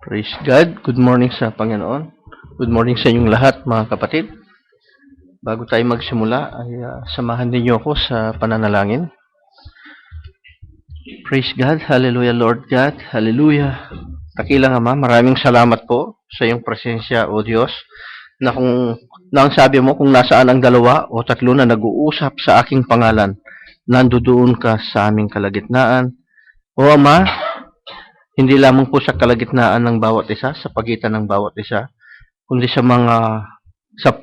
Praise God. Good morning sa Panginoon. Good morning sa inyong lahat, mga kapatid. Bago tayo magsimula, ay samahan ninyo ako sa pananalangin. Praise God. Hallelujah, Lord God. Hallelujah. Dakilang Ama, maraming salamat po sa iyong presensya, O Diyos, na ang sabi mo, kung nasaan ang dalawa o tatlo na nag-uusap sa aking pangalan, nandoon ka sa aming kalagitnaan. O Ama, hindi lamang po sa kalagitnaan ng bawat isa, sa pagitan ng bawat isa, kundi sa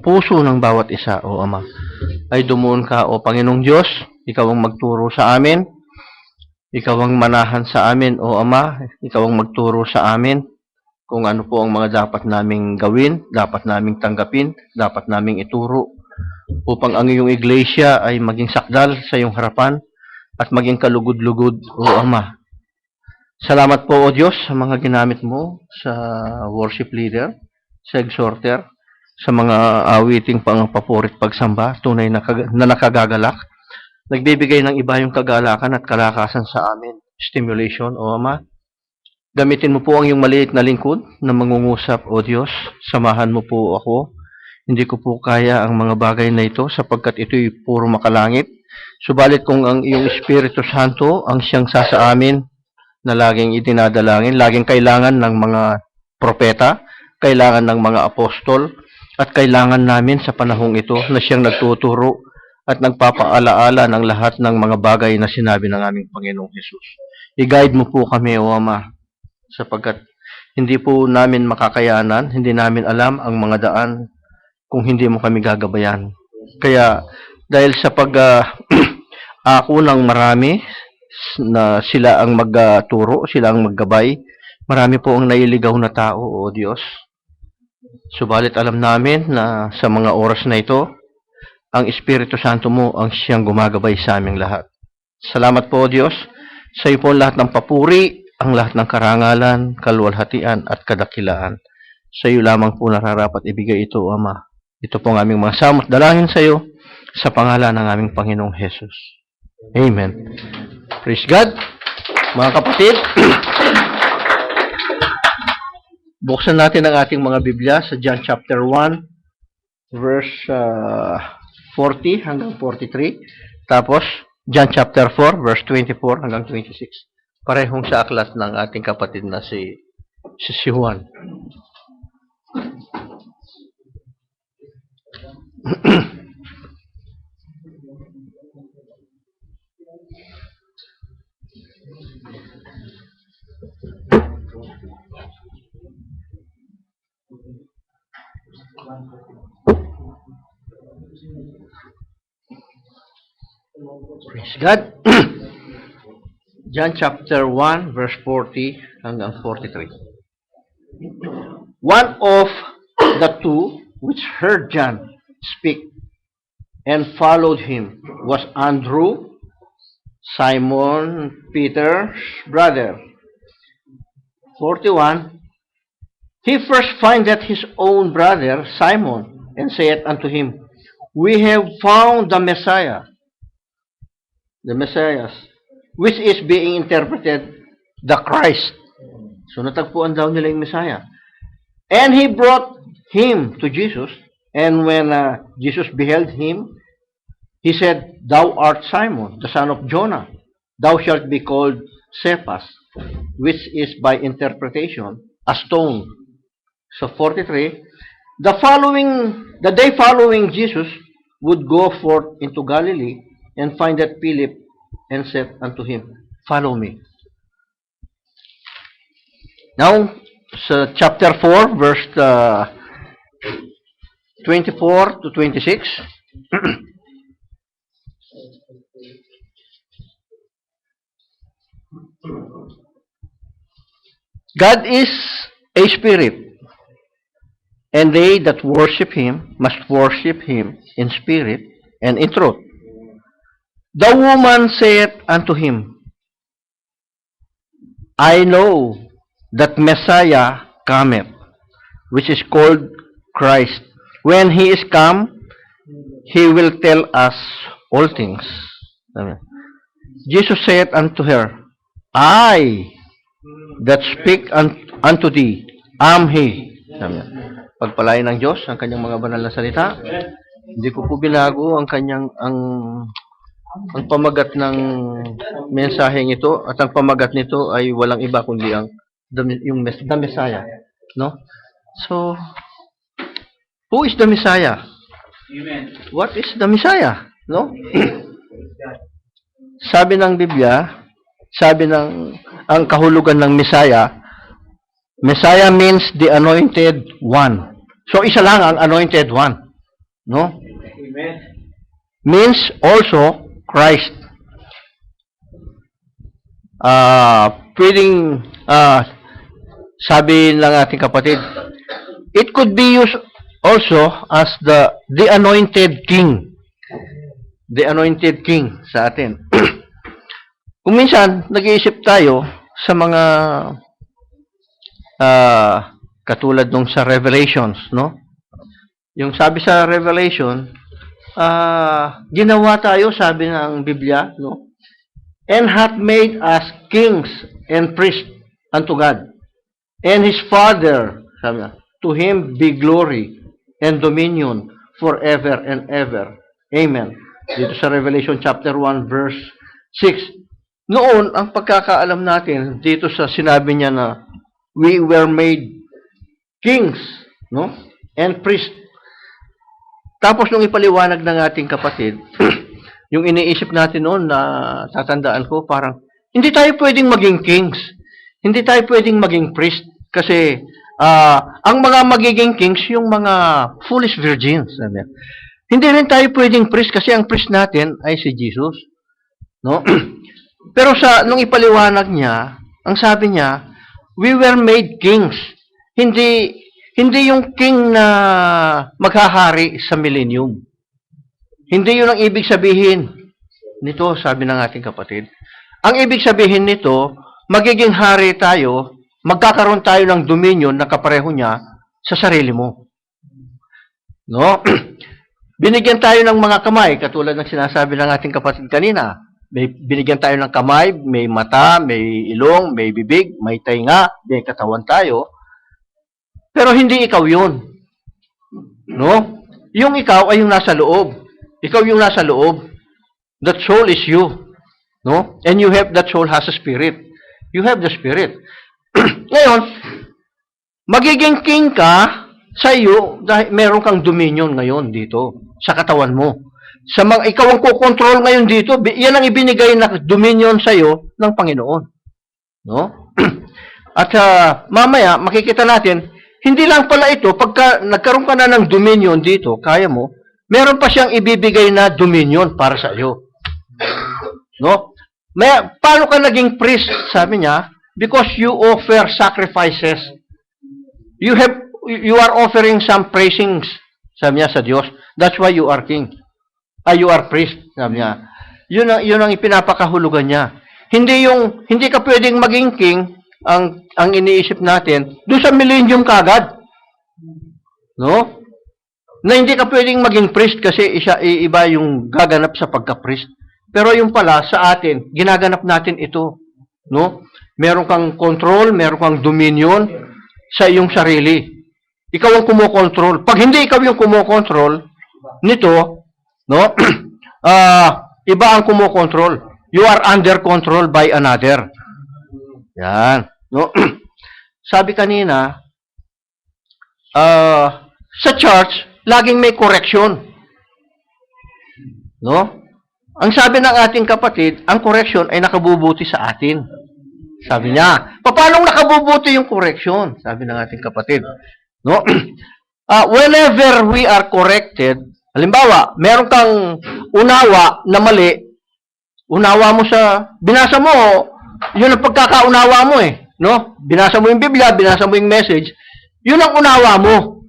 puso ng bawat isa, O Ama. Ay dumuon ka, O Panginoong Diyos, ikaw ang magturo sa amin, ikaw ang manahan sa amin, O Ama, ikaw ang magturo sa amin kung ano po ang mga dapat naming gawin, dapat naming tanggapin, dapat naming ituro, upang ang iyong iglesia ay maging sakdal sa iyong harapan at maging kalugod-lugod, O Ama. Salamat po, O Diyos, sa mga ginamit mo sa worship leader, sa exhorter, sa mga awiting pangpapurit pagsamba, tunay na nakagagalak. Nagbibigay ng iba yung kagalakan at kalakasan sa amin. Stimulation, O Ama. Gamitin mo po ang iyong maliit na lingkod na mangungusap, O Diyos. Samahan mo po ako. Hindi ko po kaya ang mga bagay na ito sapagkat ito'y puro makalangit. Subalit kung ang iyong Espiritu Santo ang siyang sasaamin, na laging itinadalangin, laging kailangan ng mga propeta, kailangan ng mga apostol, at kailangan namin sa panahong ito na siyang nagtuturo at nagpapaalaala ng lahat ng mga bagay na sinabi ng aming Panginoong Hesus. I-guide mo po kami, O Ama, sapagkat hindi po namin makakayanan, hindi namin alam ang mga daan kung hindi mo kami gagabayan. Kaya, dahil sa ako ng marami, na sila ang magturo, sila ang maggabay. Marami po ang nailigaw na tao, O Diyos. Subalit alam namin na sa mga oras na ito, ang Espiritu Santo mo ang siyang gumagabay sa aming lahat. Salamat po, O Diyos. Sa iyo po lahat ng papuri, ang lahat ng karangalan, kalwalhatian at kadakilaan. Sa iyo lamang po nararapat ibigay ito, Ama. Ito po ang aming mga samot dalangin sa iyo sa pangalan ng aming Panginoong Hesus. Amen. Praise God. Mga kapatid, buksan natin ang ating mga Biblia sa John chapter 1, verse 40 hanggang 43. Tapos, John chapter 4, verse 24 hanggang 26. Parehong sa aklat ng ating kapatid na si Juan. Praise God. John chapter 1, verse 40 hanggang 43. One of the two which heard John speak and followed him was Andrew, Simon Peter's brother. 41. He first findeth his own brother Simon, and saith unto him, We have found the Messiah, which is being interpreted, the Christ. So natagpuan daw nila yung Messiah. And he brought him to Jesus, and when Jesus beheld him, he said, Thou art Simon, the son of Jonah. Thou shalt be called Cephas, which is by interpretation, a stone. So 43, the day following Jesus would go forth into Galilee and findeth Philip and said unto him, Follow me. Now, sa chapter 4, verse 24 to 26, God is a spirit, and they that worship him must worship him in spirit and in truth. The woman saith unto him, I know that Messiah cometh, which is called Christ. When He is come, He will tell us all things. Sabi. Jesus said unto her, I that speak unto thee am He. Sabi. Pagpalain ng Diyos ang kanyang mga banal na salita. Hindi ko po binago ang kanyang ang pamagat ng mensaheng ito, at ang pamagat nito ay walang iba kundi the Messiah, no? So, who is the Messiah? Amen. What is the Messiah? No? Sabi ng Biblia, ang kahulugan ng Messiah means the anointed one. So, isa lang ang anointed one. No? Amen. Means also Christ. Sabi ng ating kapatid, it could be used also as the anointed king. The anointed king sa atin. Kung minsan, nag-iisip tayo sa mga katulad nung sa Revelations, no? Yung sabi sa Revelation, ginawa tayo, sabi ng Biblia, no? And hath made us kings and priests unto God. And His Father, sabi niya, to Him be glory and dominion forever and ever. Amen. Dito sa Revelation chapter 1 verse 6. Noon, ang pagkakaalam natin, dito sa sinabi niya na we were made kings, no? And priests. Tapos nung ipaliwanag ng ating kapatid, yung iniisip natin noon na tatandaan ko, parang hindi tayo pwedeng maging kings. Hindi tayo pwedeng maging priest kasi ang mga magiging kings yung mga foolish virgins. Sabi. Hindi rin tayo pwedeng priest kasi ang priest natin ay si Jesus. No? Pero nung ipaliwanag niya, ang sabi niya, we were made kings. Hindi yung king na maghahari sa millennium. Hindi yun ang ibig sabihin nito, sabi ng ating kapatid. Ang ibig sabihin nito, magiging hari tayo, magkakaroon tayo ng dominion na kapareho niya sa sarili mo. No? Binigyan tayo ng mga kamay, katulad ng sinasabi ng ating kapatid kanina. Binigyan tayo ng kamay, may mata, may ilong, may bibig, may tainga, may katawan tayo. Pero hindi ikaw yun. No? Yung ikaw ay yung nasa loob. Ikaw yung nasa loob. That soul is you. No? And that soul has a spirit. You have the spirit. Ngayon, magiging king ka sa iyo dahil meron kang dominion ngayon dito sa katawan mo. Ikaw ang kukontrol ngayon dito. Yan ang ibinigay na dominion sa iyo ng Panginoon. No? At mamaya, makikita natin, hindi lang pala ito, pagka nagkaroon ka na ng dominion dito, kaya mo, meron pa siyang ibibigay na dominion para sa iyo. No? Paano ka naging priest? Sabi niya, because you offer sacrifices. You are offering some praisings, sabi niya sa Diyos. That's why you are king. You are priest, sabi niya. Yun ang ipinapakahulugan niya. Hindi ka pwedeng maging king, ang iniisip natin, doon sa millennium kagad. No? Na hindi ka pwedeng maging priest kasi iba yung gaganap sa pagka-priest. Pero yung pala, sa atin, ginaganap natin ito. No? Meron kang control, meron kang dominion sa iyong sarili. Ikaw ang kumokontrol. Pag hindi ikaw yung kumokontrol nito, no? Iba ang kumokontrol. You are under control by another. Yan. No? Sabi kanina, sa church, laging may correction. No? Ang sabi ng ating kapatid, ang correction ay nakabubuti sa atin. Sabi niya, paano nakabubuti yung correction? Sabi ng ating kapatid. No? Whenever we are corrected, halimbawa, meron kang unawa na mali, unawa mo binasa mo, yun ang pagkakaunawa mo eh. No? Binasa mo yung Biblia, binasa mo yung message, yun ang unawa mo.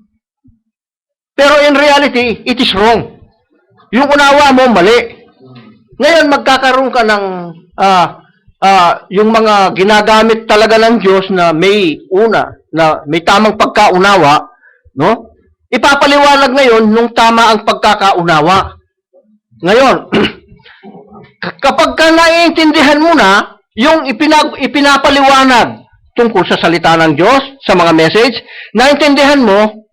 Pero in reality, it is wrong. Yung unawa mo, mali. Ngayon, magkakaroon ka ng yung mga ginagamit talaga ng Diyos na may tamang pagkaunawa, no? ipapaliwanag ngayon nung tama ang pagkakaunawa. Ngayon, kapag ka naiintindihan mo na yung ipinapaliwanag tungkol sa salita ng Diyos, sa mga message, naiintindihan mo,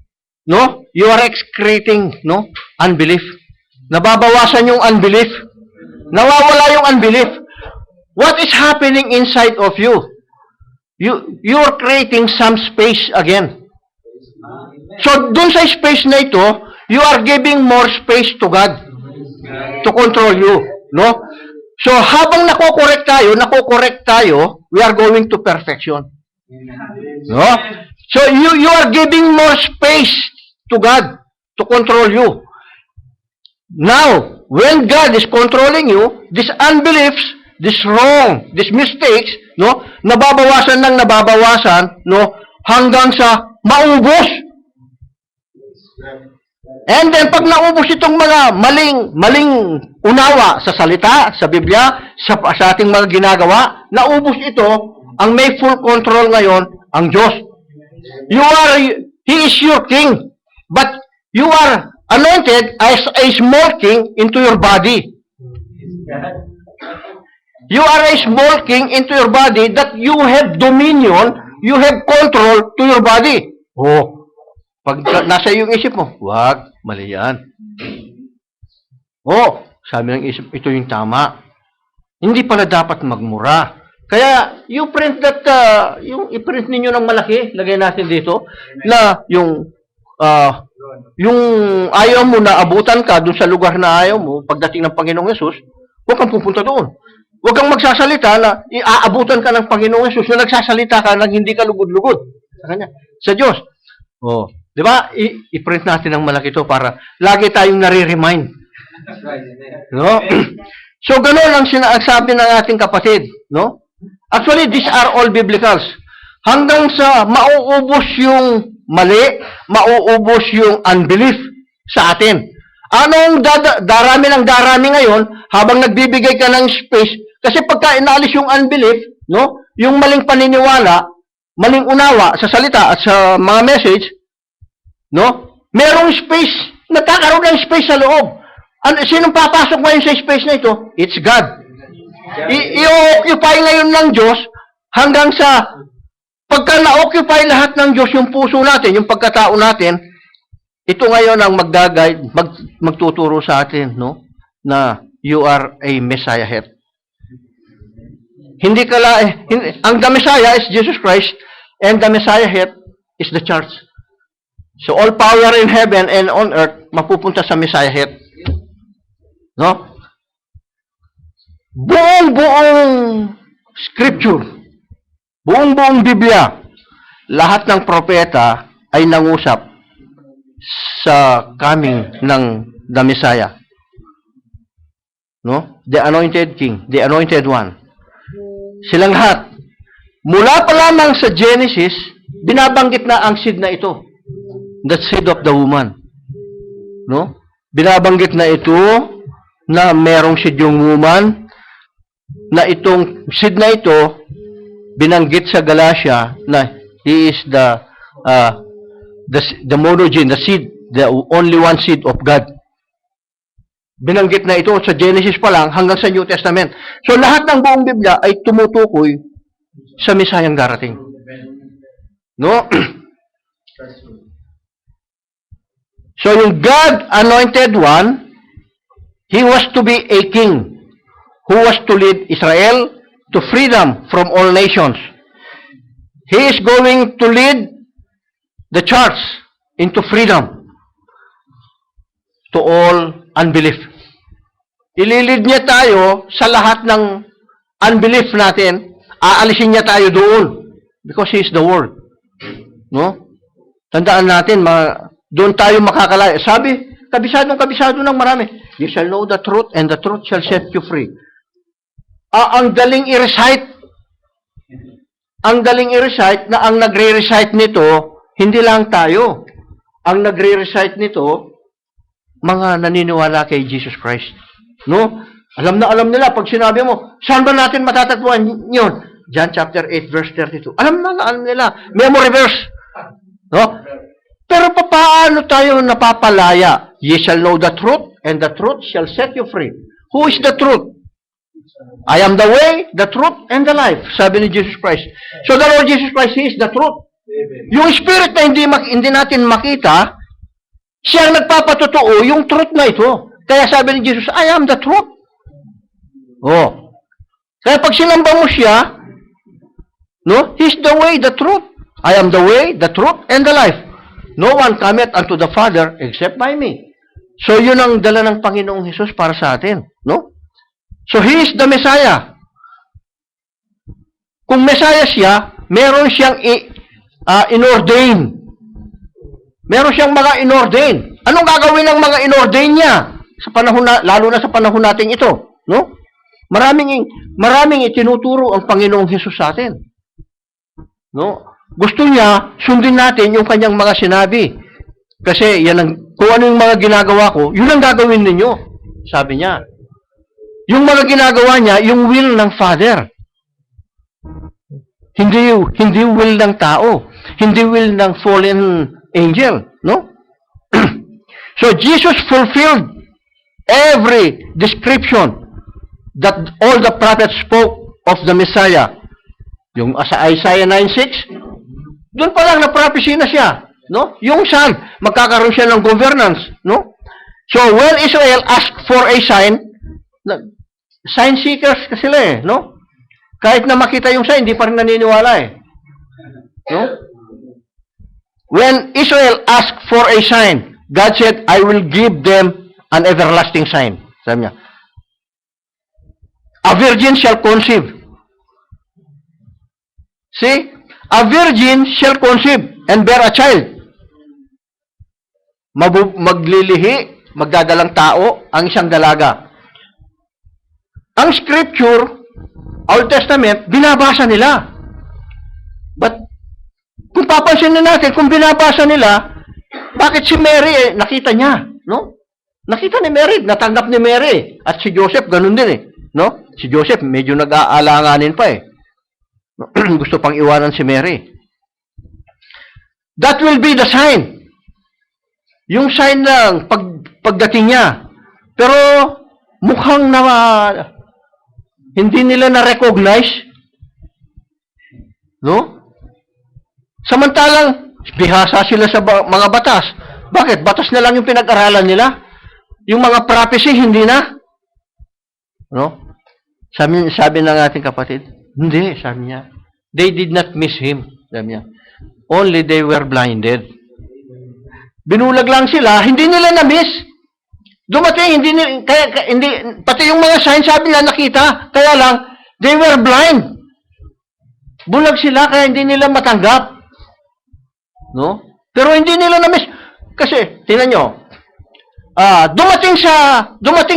no? You are excreting, no? Unbelief. Nababawasan yung unbelief. Nawawala yung unbelief. What is happening inside of you? You're creating some space again. So, dun sa space na ito, you are giving more space to God to control you, no? So, habang nako-correct tayo, we are going to perfection. No? So, you are giving more space to God to control you. Now, when God is controlling you, these unbeliefs, this wrong, these mistakes, no, nababawasan, no, hanggang sa maubos. And then, pag naubos itong mga maling unawa sa salita, sa Biblia, sa ating mga ginagawa, naubos ito, ang may full control ngayon, ang Diyos. He is your king, but you are anointed as a small king into your body. You are a small king into your body that you have dominion, you have control to your body. Oh, pag nasa iyong isip mo, wag, mali yan. Oh, sabi ng isip, ito yung tama. Hindi pala dapat magmura. Kaya, you print that, yung i-print ninyo ng malaki, lagay natin dito, na yung ayaw mo na abutan ka dun sa lugar na ayaw mo, pagdating ng Panginoong Yesus, huwag kang pupunta doon. Huwag kang magsasalita na iaabutan ka ng Panginoong Yesus na nagsasalita ka nang hindi ka lugod-lugod sa Kanya, sa Diyos. Oh, di ba? I-print natin ng malaki ito para lagi tayong nare-remind. No? So, gano'n ang sinasabi ng ating kapatid. No? Actually, these are all biblicals. Hanggang sa mauubos yung mali, mauubos yung unbelief sa atin. Anong darami ng darami ngayon habang nagbibigay ka ng space? Kasi pagka inaalis yung unbelief, no, yung maling paniniwala, maling unawa sa salita at sa mga message, no, merong space, nagkakaroon ng space sa loob. Sinong papasok ngayon sa space na ito? It's God. I-occupy ngayon ng Diyos hanggang sa pagka na-occupy lahat ng Diyos yung puso natin, yung pagkatao natin, ito ngayon ang magtuturo sa atin, no? Na you are a Messiah head. Ang the Messiah is Jesus Christ, and the Messiah head is the church. So all power in heaven and on earth mapupunta sa Messiah head. No? Buong scripture, buong Biblia, lahat ng propeta ay nangusap sa coming ng the Messiah. No? The anointed king, the anointed one. Silang lahat. Mula pa lamang sa Genesis, binabanggit na ang seed na ito. The seed of the woman. No? Binabanggit na ito na merong seed yung woman, na itong seed na ito, binanggit sa Galatia na he is the monogene, the seed, the only one seed of God. Binanggit na ito sa Genesis pa lang hanggang sa New Testament. So lahat ng buong Biblia ay tumutukoy sa Mesayang darating. No? So yung God anointed one, he was to be a king who was to lead Israel to freedom from all nations. He is going to lead the church into freedom to all unbelief. Ililid niya tayo sa lahat ng unbelief natin, aalisin niya tayo doon because He is the Word. No? Tandaan natin, doon tayo makakalaya. Sabi, kabisado ng marami. You shall know the truth and the truth shall set you free. Ang galing i-recite. Ang galing i-recite na ang nagre-recite nito, hindi lang tayo. Ang nagre-recite nito, mga naniniwala kay Jesus Christ. No? Alam nila, pag sinabi mo, saan ba natin matatagpuan yun? John chapter 8, verse 32. Alam nila. Memory verse. No? Pero paano tayo napapalaya? Ye shall know the truth, and the truth shall set you free. Who is the truth? I am the way, the truth, and the life, sabi ni Jesus Christ. So the Lord Jesus Christ, He is the truth. Yung spirit na hindi natin makita, siya ang nagpapatotoo yung truth na ito. Kaya sabi ni Jesus, I am the truth. Oh. Kaya pag sinamba mo siya, no, He's the way, the truth. I am the way, the truth, and the life. No one cometh unto the Father except by me. So yun ang dala ng Panginoong Hesus para sa atin, no? So He is the Messiah. Kung Messiah siya, meron siyang inordain. Meron siyang mga inordain. Anong gagawin ng mga inordain niya sa panahon lalo na sa panahon natin ito, no? Maraming itinuturo ang Panginoong Hesus sa atin. No? Gusto niya sundin natin yung kanyang mga sinabi. Kasi kung ano yung mga ginagawa ko, yun ang gagawin ninyo. Sabi niya. Yung mga ginagawa niya, yung will ng Father. Hindi will ng tao. Hindi will ng fallen angel. No? So, Jesus fulfilled every description that all the prophets spoke of the Messiah. Yung sa Isaiah 9:6, doon pa lang na-prophecy na siya. No? Yung Son, magkakaroon siya ng governance. No? So, when Israel asked for a sign, sign seekers kasi sila eh. No? Kahit na makita yung sign, hindi pa rin naniniwala eh. No? When Israel asked for a sign, God said, I will give them an everlasting sign. Sabi niya, a virgin shall conceive. See? A virgin shall conceive and bear a child. Maglilihi, magdadalang tao, ang isang dalaga. Ang scripture, Old Testament, binabasa nila. But, kung papansinin natin, kung binabasa nila, bakit si Mary, nakita niya, no? Nakita ni Mary, natanggap ni Mary. At si Joseph, ganun din eh, no? Si Joseph, medyo nag-aalanganin pa eh. Gusto pang iwanan si Mary. That will be the sign. Yung sign ng pagdating niya. Pero, mukhang hindi nila na-recognize. No? Samantalang, bihasa sila sa mga batas. Bakit? Batas na lang yung pinag-aralan nila. Yung mga prophecy, hindi na. No? Sabi ng ating kapatid, hindi, sabi niya. They did not miss Him. Sabi niya. Only they were blinded. Binulag lang sila, hindi nila na-miss. Dumating, pati yung mga signs, sabi nila nakita, kaya lang, they were blind. Bulag sila, kaya hindi nila matanggap. No? Pero hindi nila na-miss. Kasi, tingnan nyo, dumating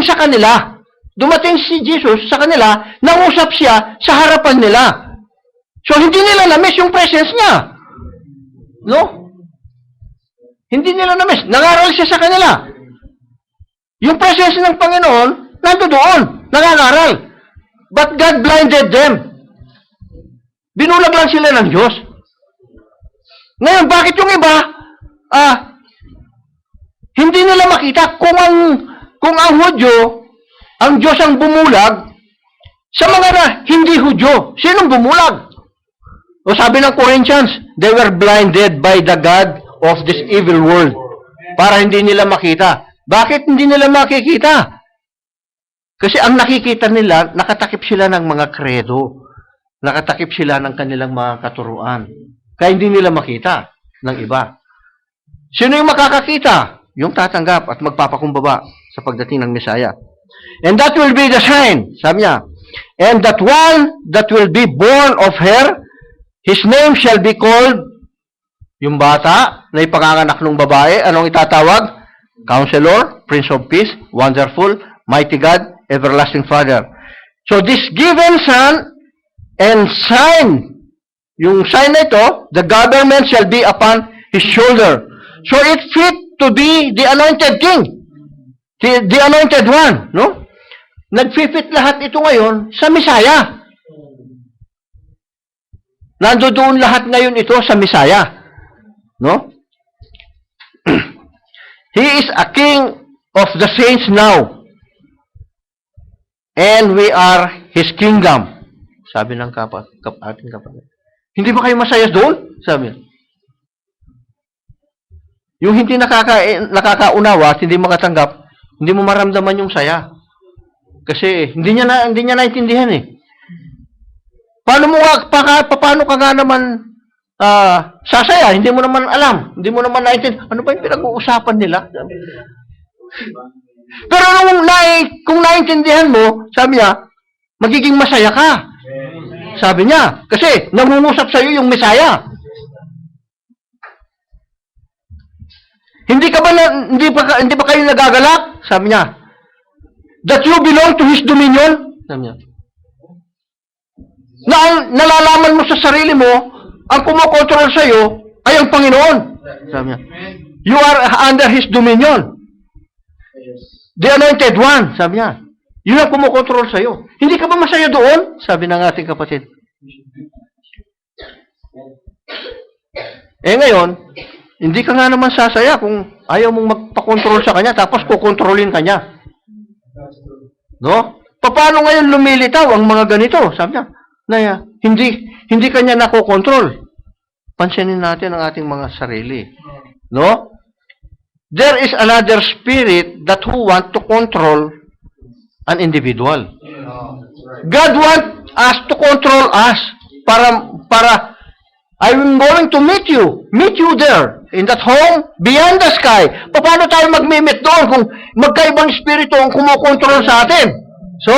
sa kanila, dumating si Jesus sa kanila, nangusap siya sa harapan nila. So, hindi nila na-miss yung presence niya. No? Hindi nila na-miss. Nangaral siya sa kanila. Yung presence ng Panginoon, nandoon, nangangaral. But God blinded them. Binulag lang sila ng Diyos. Ngayon, bakit yung iba, hindi nila makita kung ang Hudyo, ang Diyos ang bumulag, sa mga hindi Hudyo, sinong bumulag? O sabi ng Corinthians, they were blinded by the God of this evil world. Para hindi nila makita. Bakit hindi nila makikita? Kasi ang nakikita nila, nakatakip sila ng mga kredo. Nakatakip sila ng kanilang mga katuruan. Kaya hindi nila makita ng iba. Sino yung makakakita? Yung tatanggap at magpapakumbaba sa pagdating ng Messiah. And that will be the sign, sabi niya. And that one that will be born of her, his name shall be called, yung bata na ipanganganak ng babae, anong itatawag? Counselor, Prince of Peace, Wonderful, Mighty God, Everlasting Father. So this given son and sign, yung sign na ito, the government shall be upon his shoulder. So it fit to be the anointed king, the anointed one, no? Nagfifit lahat ito ngayon sa Messiah. Nandoon lahat ngayon ito sa Messiah. No? He is a king of the saints now. And we are His kingdom. Sabi ng ating kapatid. Hindi ba kayo masaya doon? Sabi. Yung hindi nakakaunawa at hindi makatanggap, hindi mo maramdaman yung saya. Kasi hindi niya naintindihan eh. Paano ka nga naman sasaya? Hindi mo naman alam. Hindi mo naman naintindihan. Ano ba yung pinag-uusapan nila? Pero kung naintindihan mo, sabi niya, magiging masaya ka. Sabi niya, kasi nangungusap sa iyo yung Mesaya. Hindi ba kayo nagagalak? Sabi niya, that you belong to His dominion? Sabi niya. Nalalaman mo sa sarili mo, ang kumokontrol sa iyo ay ang Panginoon. Sabi niya, you are under His dominion. The anointed one, sabi niya. Yun ang kumokontrol sa iyo. Hindi ka ba masaya doon? Sabi ng ating kapatid. Ngayon, hindi ka nga naman sasaya kung ayaw mong magpakontrol sa kanya tapos kukontrolin ka niya. No? Paano ngayon lumilitaw ang mga ganito? Sabi niya, hindi kanya nakokontrol. Pansinin natin ang ating mga sarili. No? There is another spirit that who want to control an individual. God wants us to control us para I'm going to meet you there in that home beyond the sky. Paano tayo mag-meet doon kung magkaibang espiritu ang kumokontrol sa atin? So,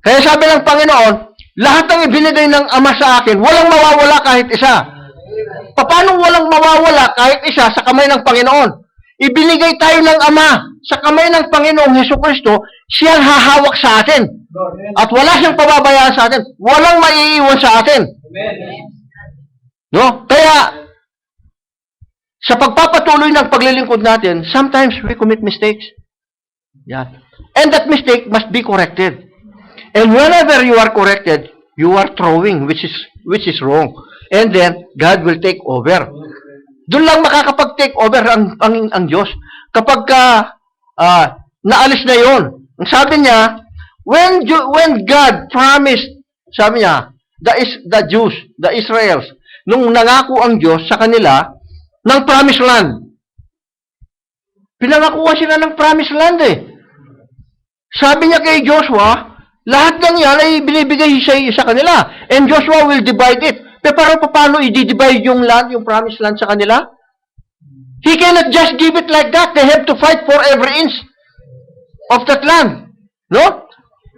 kaya sabi ng Panginoon, lahat ng ibinigay ng Ama sa akin, walang mawawala kahit isa. Paano walang mawawala kahit isa sa kamay ng Panginoon? Ibinigay tayo ng Ama sa kamay ng Panginoong Hesukristo, siyang hahawak sa atin. At wala siyang pababayaan sa atin. Walang maiiwan sa atin. No? Kaya, sa pagpapatuloy ng paglilingkod natin, sometimes we commit mistakes. Yeah. And that mistake must be corrected. And whenever you are corrected, you are throwing, which is wrong. And then, God will take over. Doon lang makakapag-take over ang Diyos. Kapag naalis na yon. Ang sabi niya, when God promised, sabi niya, the Jews, the Israels, nung nangako ang Diyos sa kanila ng promised land. Pinangakuha sila ng promised land eh. Sabi niya kay Joshua, lahat ng yan ay binibigay sa kanila. And Joshua will divide it. Pero paano i-divide yung land, yung promised land sa kanila? He cannot just give it like that. They have to fight for every inch of that land. No?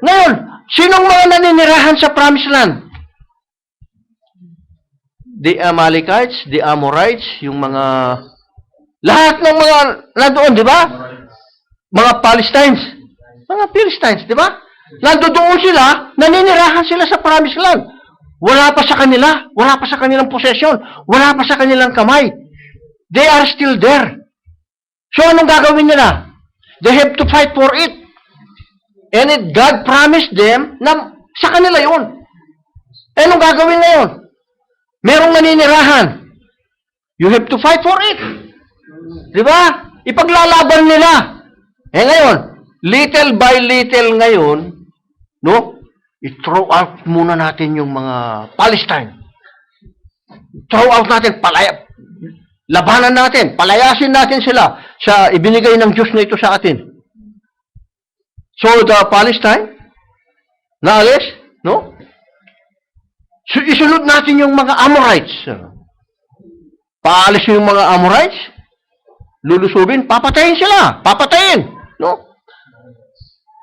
Ngayon, sinong mga naninirahan sa promised land? The Amalekites, the Amorites, yung mga lahat ng mga nandoon, di ba? Mga Palestines. Mga Philistines, di ba? Nandoon sila, naninirahan sila sa promised land. Wala pa sa kanila, wala pa sa kanilang possession, wala pa sa kanilang kamay. They are still there. So anong gagawin nila? They have to fight for it. And God promised them na sa kanila yun. Anong gagawin ngayon? Merong naninirahan. You have to fight for it. Di ba? Ipaglalaban nila. Ngayon, little by little ngayon, no? I-throw out muna natin yung mga Palestine. Throw out natin, labanan natin, palayasin natin sila sa ibinigay ng Diyos na ito sa atin. So, the Palestine, naalis, no? So, isunod natin yung mga Amorites. Paalis yung mga Amorites, lulusubin, papatayin sila. Papatayin. No?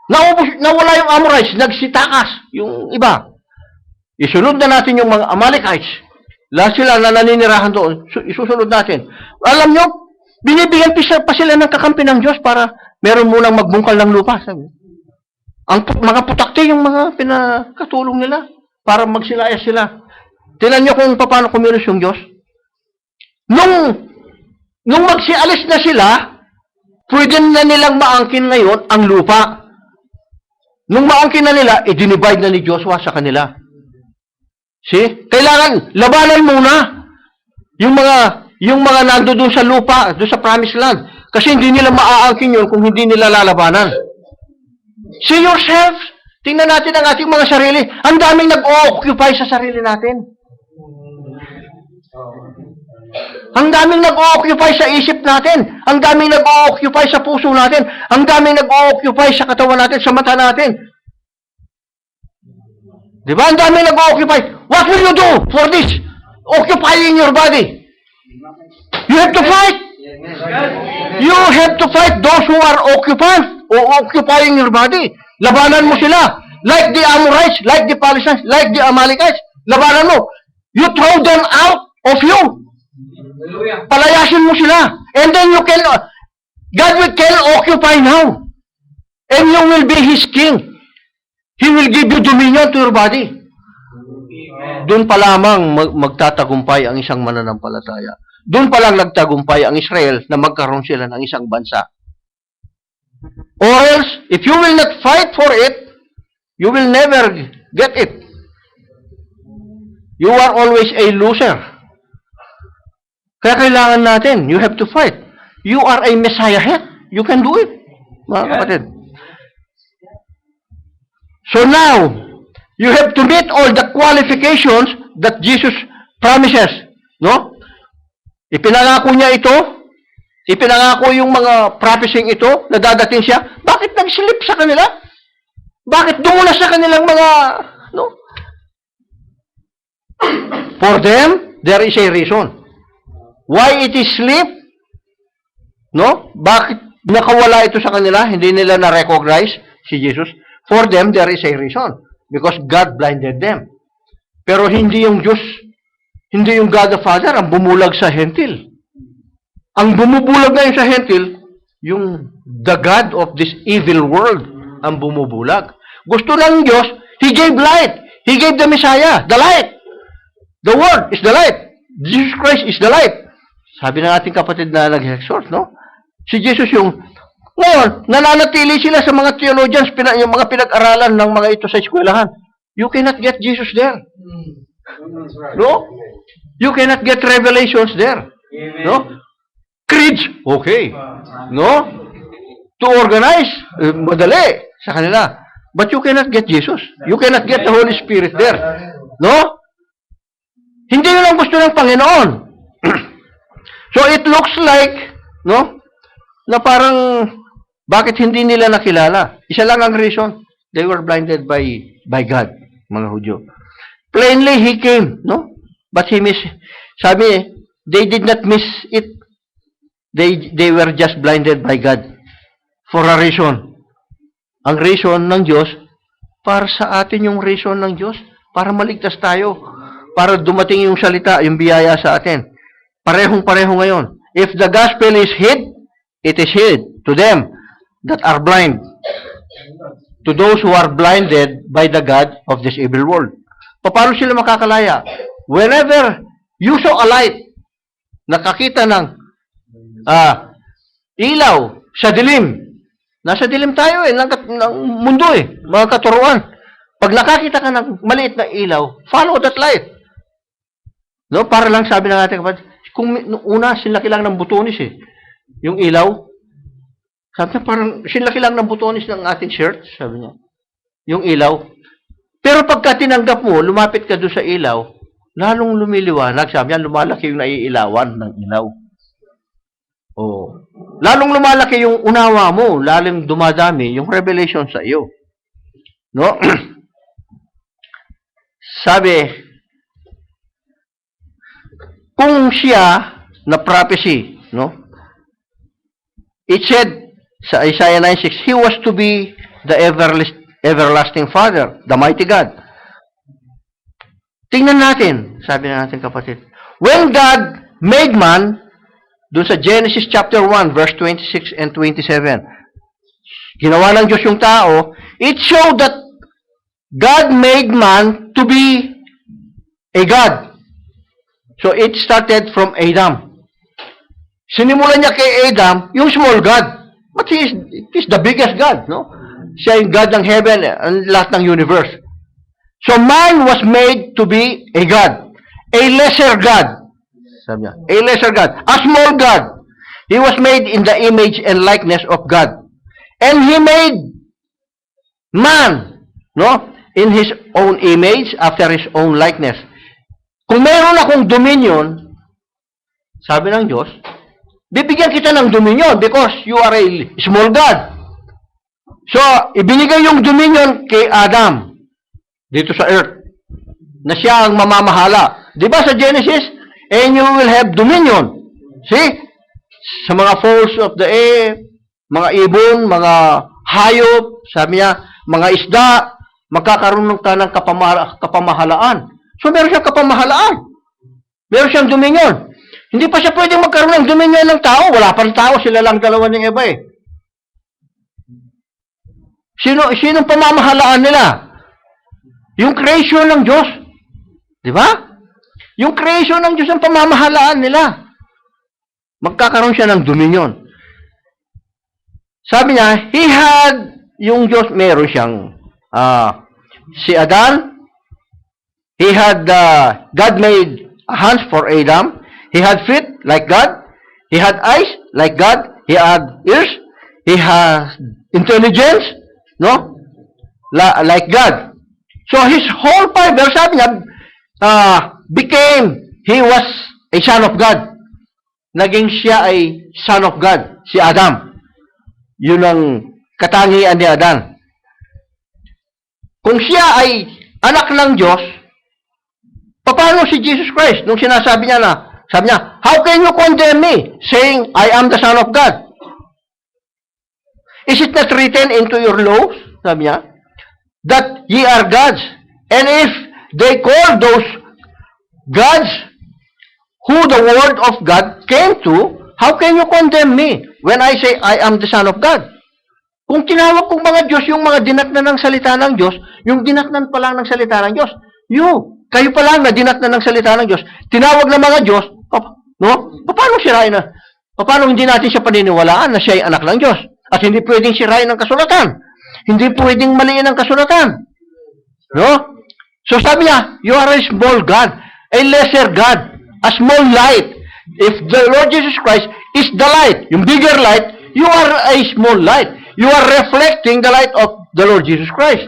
Nawala yung Amorites, nagsitakas yung iba. Isunod na natin yung mga Amalekites. Lahat sila na naninirahan doon, isusunod natin. Alam nyo, binibigyan pa sila ng kakampi ng Diyos para meron munang magbungkal ng lupa. Sabi. Ang mga putakte yung mga pinakatulong nila para magsilayas sila. Tingnan nyo kung paano kumilos yung Diyos. Nung magsialis na sila, pwede na nilang maangkin ngayon ang lupa. Nung maangkin na nila, i-divide na ni Joshua sa kanila. See? Kailangan, labanan muna yung mga nandoon sa lupa, doon sa promised land. Kasi hindi nila maaangkin yun kung hindi nila lalabanan. See yourself. Tingnan natin ang ating mga sarili. Ang daming nag-occupy sa sarili natin. Ang daming nag-occupy sa isip natin. Ang daming nag-occupy sa puso natin. Ang daming nag-occupy sa katawan natin, sa mata natin. Di ba? Ang daming nag-occupy. What will you do for this? Occupying your body. You have to fight. You have to fight those who are occupying your body. Labanan mo sila. Like the Amorites, like the Palestinians, like the Amalekites. Labanan mo. You throw them out of you. Palayasin mo sila. And then God can occupy now. And you will be His king. He will give you dominion to your body. Doon pa lamang magtatagumpay ang isang mananampalataya. Doon pa lang nagtagumpay ang Israel na magkaroon sila ng isang bansa. Or else, if you will not fight for it, you will never get it. You are always a loser. Kaya kailangan natin, you have to fight. You are a Messiah head. You can do it, mga kapatid. So now, you have to meet all the qualifications that Jesus promises. No? Ipinangako niya ito. Ipinangako yung mga prophesying ito na dadating siya. Bakit nag-slip sa kanila? Bakit dumulas sa kanilang mga, no? For them, there is a reason. Why it is sleep? No? Bakit nakawala ito sa kanila? Hindi nila na-recognize si Jesus. For them, there is a reason. Because God blinded them. Pero hindi yung Diyos, hindi yung God the Father ang bumulag sa hentil. Ang bumubulag ngayon sa hentil, yung the God of this evil world ang bumubulag. Gusto ng Diyos, He gave light. He gave the Messiah, the light. The Word is the light. Jesus Christ is the light. Sabi ng ating kapatid na nag-exhort, no? Si Jesus yung, ngayon, nananatili sila sa mga theologians, yung mga pinag-aralan ng mga ito sa eskwelahan. You cannot get Jesus there. No? You cannot get revelations there. No? Creeds, okay. No? To organize, madali sa kanila. But you cannot get Jesus. You cannot get the Holy Spirit there. No? Hindi yun ang gusto ng Panginoon. So it looks like, no, na parang, bakit hindi nila nakilala? Isa lang ang reason. They were blinded by God, mga Hudyo. Plainly, He came, no? But sabi, they did not miss it. They were just blinded by God for a reason. Ang reason ng Diyos, para sa atin yung reason ng Diyos, para maligtas tayo, para dumating yung salita, yung biyaya sa atin. Parehong-pareho ngayon. If the gospel is hid, it is hid to them that are blind. To those who are blinded by the God of this evil world. Paano sila makakalaya? Whenever you saw a light, nakakita ng ilaw sa dilim. Nasa dilim tayo ng mundo mga katuruan. Pag nakakita ka ng maliit na ilaw, follow that light. No, para lang sabi ng ating kapatid, kung una, sinlaki lang ng butonis yung ilaw, sabi niya, parang sinlaki lang ng butonis ng ating shirt, sabi niya, yung ilaw. Pero pagka tinanggap mo, lumapit ka doon sa ilaw, lalong lumiliwanag, sabi niya, lumalaki yung naiilawan ng ilaw. Oh. Lalong lumalaki yung unawa mo, lalong dumadami yung revelation sa iyo. No? Sabi, kung siya na prophecy, no? It said sa Isaiah 9:6, He was to be the everlasting Father, the mighty God. Tingnan natin, sabi na natin kapatid. When God made man, doon sa Genesis chapter 1, verse 26 and 27, ginawa ng Diyos yung tao, it showed that God made man to be a God. So it started from Adam. Sinimulan niya kay Adam yung small God. But he is the biggest God, no? Siya yung God ng heaven and lahat ng universe. So man was made to be a God. A lesser God. Sabi niya, a lesser God. A small God. He was made in the image and likeness of God. And He made man, no? In His own image, after His own likeness. Kung meron akong dominion, sabi ng Diyos, bibigyan kita ng dominion because you are a small God. So, ibinigay yung dominion kay Adam dito sa earth na siya ang mamamahala. Di ba sa Genesis? And you will have dominion. See? Sa mga fowls of the air, mga ibon, mga hayop, sabi niya, mga isda, magkakaroon ka ng kapamahalaan. So, meron siyang kapamahalaan. Meron siyang dominion. Hindi pa siya pwedeng magkaroon ng dominion ng tao. Wala pa ng tao, sila lang dalawa ng iba eh. Sinong pamamahalaan nila? Yung creation ng Diyos. Di ba? Yung creation ng Diyos ang pamamahalaan nila. Magkakaroon siya ng dominion. Sabi niya, He had, yung Diyos, meron siyang, si Adan, He had, God made hands for Adam. He had feet like God. He had eyes like God. He had ears. He has intelligence, no? Like God. So his whole fiber, sabi niya, he was a son of God. Naging siya ay son of God, si Adam. Yun ang katangian ni Adan. Kung siya ay anak ng Diyos, paano si Jesus Christ? Nung sinasabi niya sabi niya, how can you condemn me, saying, I am the Son of God? Is it not written into your laws, sabi niya, that ye are gods? And if they call those gods who the word of God came to, how can you condemn me when I say I am the Son of God? Kung tinawag kong mga Diyos, yung mga dinatnan ng salita ng Diyos, yung dinatnan pa lang ng salita ng Diyos, kayo pa lang na dinatnan ng salita ng Diyos, tinawag ng mga Diyos, no? Paano sirain na? Paano hindi natin siya paniniwalaan na siya ay anak ng Diyos? At hindi pwedeng sirain ang kasulatan. Hindi pwedeng maliin ang kasulatan. No? So sabi niya, you are a small God, a lesser God, a small light. If the Lord Jesus Christ is the light, yung bigger light, you are a small light. You are reflecting the light of the Lord Jesus Christ.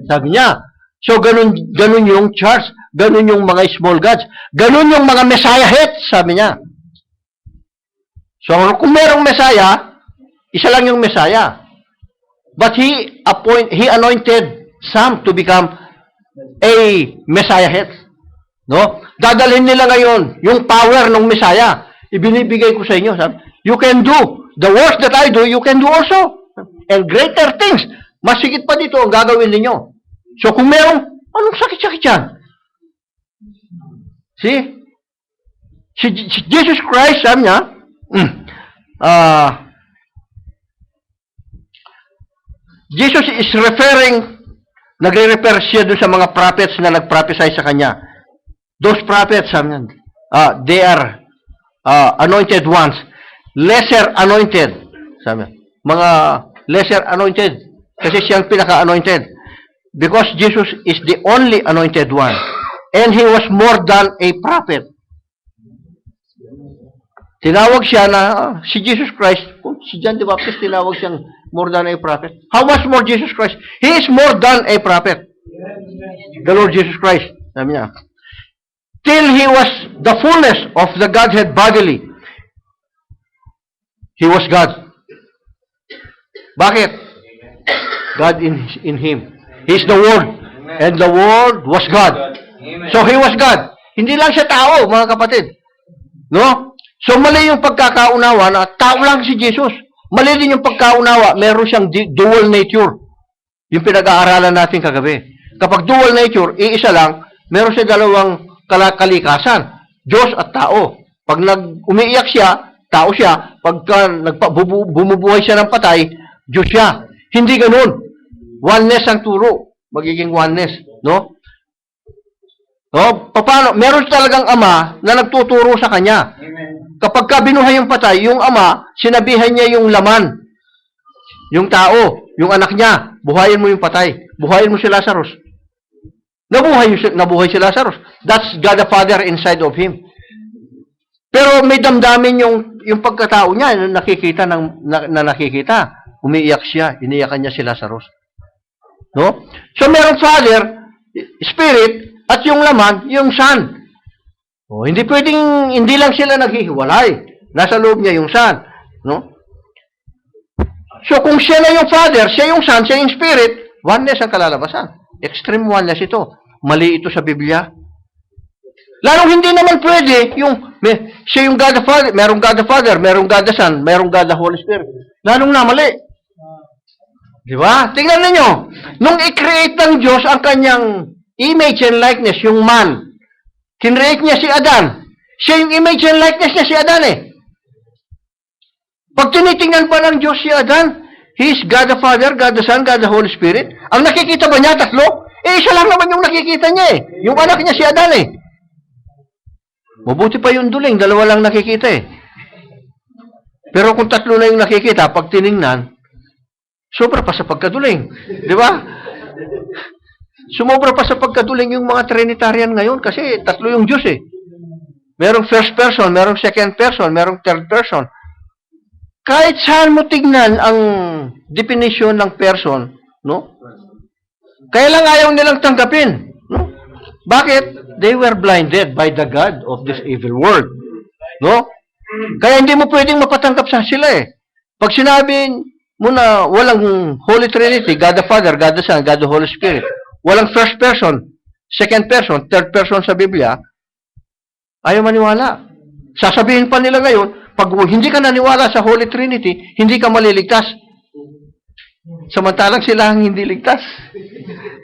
Sabi niya. So, ganun yung church, ganun yung mga small gods, ganun yung mga messiah hits, sabi niya. So, kung merong messiah, isa lang yung messiah. But he anointed some to become a messiah hit. No? Dadalhin nila ngayon yung power ng messiah. Ibinibigay ko sa inyo. Sabi, you can do the works that I do, you can do also. And greater things. Mas higit pa dito ang gagawin ninyo. So, kung merong, anong sakit-sakit yan? See? Si Jesus Christ, sabi niya, Jesus is referring, nagre-refer siya doon sa mga prophets na nag-prophesy sa kanya. Those prophets, sabi niya, they are anointed ones. Lesser anointed. Sabi niya, mga lesser anointed. Kasi siyang pinaka-anointed. Because Jesus is the only anointed one. And He was more than a prophet. Tinawag siya na, si Jesus Christ, si John the Baptist, tinawag siyang more than a prophet. How much more Jesus Christ? He is more than a prophet. The Lord Jesus Christ. Sabi niya. Till He was the fullness of the Godhead bodily. He was God. Bakit? God in Him. He's the Word. And the Word was God. So, He was God. Hindi lang siya tao, mga kapatid. No? So, mali yung pagkakaunawa na tao lang si Jesus. Mali din yung pagkaunawa, meron siyang dual nature. Yung pinag-aaralan natin kagabi. Kapag dual nature, iisa lang, meron siya dalawang kalikasan. Diyos at tao. Pag umiiyak siya, tao siya. Pagka bumubuhay siya ng patay, Diyos siya. Hindi ganun. Oneness ang turo. Magiging oneness. No? No? Paano? Meron talagang ama na nagtuturo sa kanya. Amen. Kapag ka binuhay yung patay, yung ama, sinabihan niya yung laman. Yung tao, yung anak niya, buhayin mo yung patay. Buhayin mo si Lazarus. Nabuhay si Lazarus. That's God the Father inside of him. Pero may damdamin yung pagkatao niya na nakikita na nakikita. Umiiyak siya, iniyakan niya si Lazarus. No? So merong Father, Spirit, at yung laman, yung Son. Hindi pwedeng, hindi lang sila naghihiwalay. Nasa loob niya yung Son. No? So kung siya na yung Father, siya yung Son, siya yung Spirit, oneness ang kalalabasan. Extreme oneness ito. Mali ito sa Biblia. Lalong hindi naman pwede siya yung God the Father, merong God the Father, merong God the Son, merong God the Holy Spirit. Lalong na mali. Di ba? Tingnan ninyo. Nung i-create ng Diyos ang kanyang image and likeness, yung man, kinreate niya si Adan. Siya yung image and likeness niya si Adan eh. Pag tinitingnan pa ng Diyos si Adan, he is God the Father, God the Son, God the Holy Spirit. Ang nakikita ba niya, tatlo? Isa lang naman yung nakikita niya eh. Yung anak niya si Adan eh. Mabuti pa yung duling, dalawa lang nakikita eh. Pero kung tatlo na yung nakikita, pag tiningnan, sobra pa sa pagkaduling. Di ba? Sumobra pa sa pagkaduling yung mga Trinitarian ngayon kasi tatlo yung Diyos eh. Merong first person, merong second person, merong third person. Kahit saan mo tignan ang definition ng person, no? Kaya lang ayaw nilang tanggapin. No? Bakit? They were blinded by the God of this evil world. No? Kaya hindi mo pwedeng mapatanggap sa sila eh. Pag sinabi mo na walang Holy Trinity, God the Father, God the Son, God the Holy Spirit, walang first person, second person, third person sa Biblia, ayaw maniwala. Sasabihin pa nila ngayon, pag hindi ka naniwala sa Holy Trinity, hindi ka maliligtas. Samantalang sila ang hindi ligtas.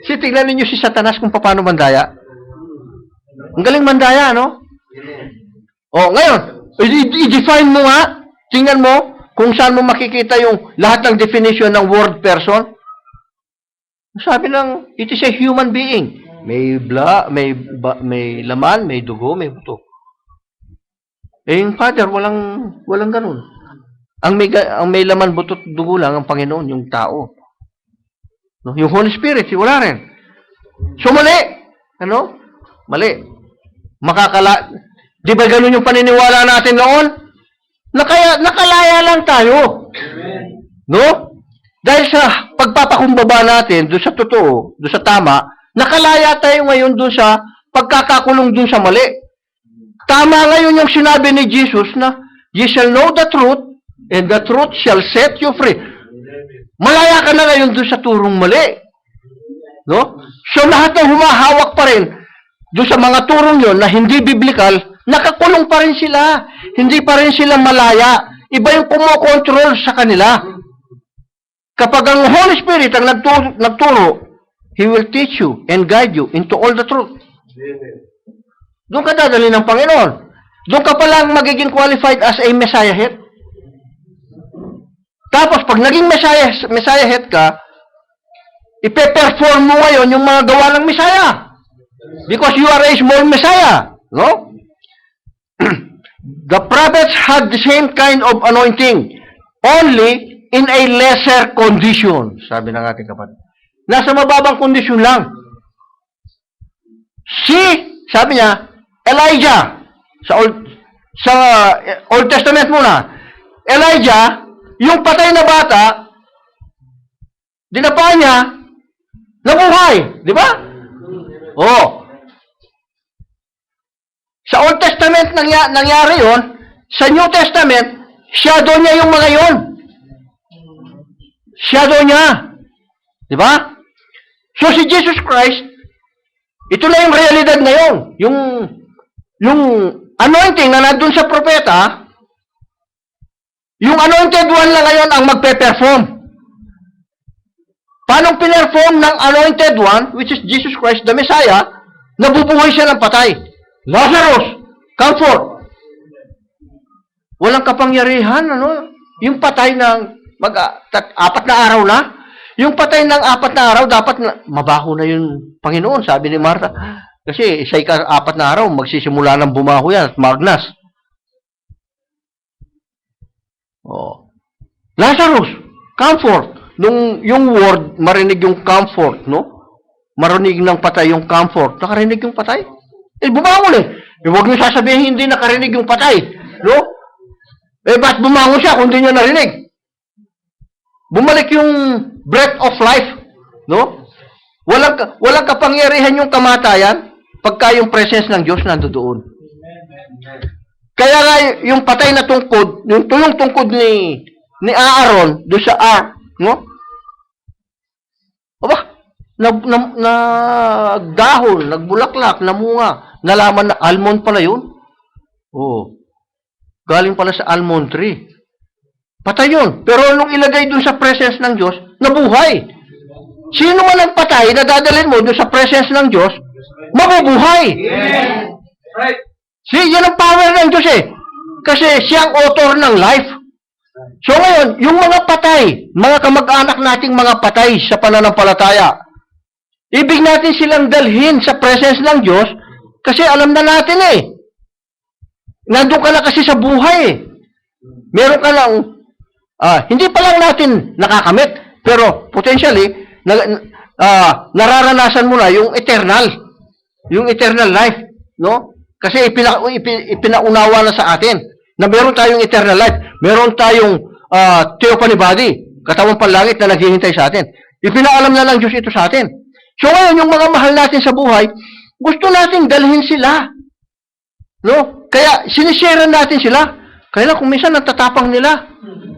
Tingnan ninyo si Satanas kung paano mandaya. Ang galing mandaya, no? Ngayon, i-define mo nga, tingnan mo kung saan mo makikita yung lahat ng definition ng word person. Sabi ng, it is a human being. May laman, may dugo, may buto. Yung Father, walang ganun. Ang may laman, buto, dugo lang ang Panginoon, yung tao. No? Yung Holy Spirit, wala rin. So, mali. Ano? Mali. Di ba ganun yung paniniwala natin noon? Nakalaya lang tayo. No? Dahil sa pagpapakumbaba natin doon sa totoo, doon sa tama, nakalaya tayo ngayon doon sa pagkakakulong doon sa mali. Tama ngayon yung sinabi ni Jesus na, "You shall know the truth, and the truth shall set you free." Malaya ka na ngayon doon sa turong mali. No? So lahat ng humahawak pa rin doon sa mga turong yon na hindi biblical, nakakulong pa rin sila. Hindi pa rin sila malaya. Iba yung kumokontrol sa kanila. Kapag ang Holy Spirit ang nagturo, He will teach you and guide you into all the truth. Doon ka dadali ng Panginoon. Doon ka palang magiging qualified as a Messiah head. Tapos, pag naging Messiah head ka, ipe-perform mo ngayon yung mga gawa ng Messiah. Because you are a small Messiah. No? The prophets had the same kind of anointing, only in a lesser condition. Sabi ng ating kapatid. Nasa mababang kondisyon lang. Sabi niya, Elijah, sa Old Testament muna, Elijah, yung patay na bata, dinapa niya, nabuhay. Di ba? Sa Old Testament nangyari yon. Sa New Testament, shadow niya yung mga yon. Shadow niya. Di ba? So si Jesus Christ, ito na yung realidad ngayon. Yung anointing na nandun sa propeta, yung anointed one lang ngayon ang magpe-perform. Paano pinerform ng anointed one, which is Jesus Christ, the Messiah, nabubuhay siya ng patay? Lazarus, come forth. Walang kapangyarihan, yung patay ng 4 na araw na, yung patay ng 4 na araw, dapat mabaho na yung Panginoon, sabi ni Martha. Kasi sa 4 na araw, magsisimula ng bumaho yan at magnas. Lazarus, comfort. Yung word, marinig yung comfort, no? Marinig ng patay yung comfort. Nakarinig yung patay? Bumawal eh. Huwag niyo sasabihin hindi nakarinig yung patay. No? Eh, ba't bumangon siya kung di niya narinig? Bumalik yung breath of life. No? Walang kapangyarihan yung kamatayan pagka yung presence ng Diyos nandoon. Kaya nga yung patay na tungkod, yung tuyong tungkod ni Aaron doon sa ark, no? Aba, nagdahon, nagbulaklak, namunga. Nalaman na almond pala yun. Oh. Galing pala sa almond tree. Patay yun. Pero nung ilagay dun sa presence ng Diyos, nabuhay. Sino man ang patay na dadalhin mo dun sa presence ng Diyos, mabubuhay. Right. See, yan ang power ng Diyos eh. Kasi siya ang author ng life. So ngayon, yung mga patay, mga kamag-anak nating mga patay sa pananampalataya, ibig natin silang dalhin sa presence ng Diyos kasi alam na natin eh. Nandun ka na kasi sa buhay eh. Meron ka lang, hindi pa lang natin nakakamit, pero potentially, nararanasan mo na yung eternal life, no? Kasi ipinaunawa na sa atin na meron tayong eternal life, meron tayong theophany body, katawang panlangit na naghihintay sa atin. Ipinaalam na ng Diyos ito sa atin. So ngayon, yung mga mahal natin sa buhay, gusto natin dalhin sila. No? Kaya sinishare natin sila. Kaya kung minsan natatapang nila,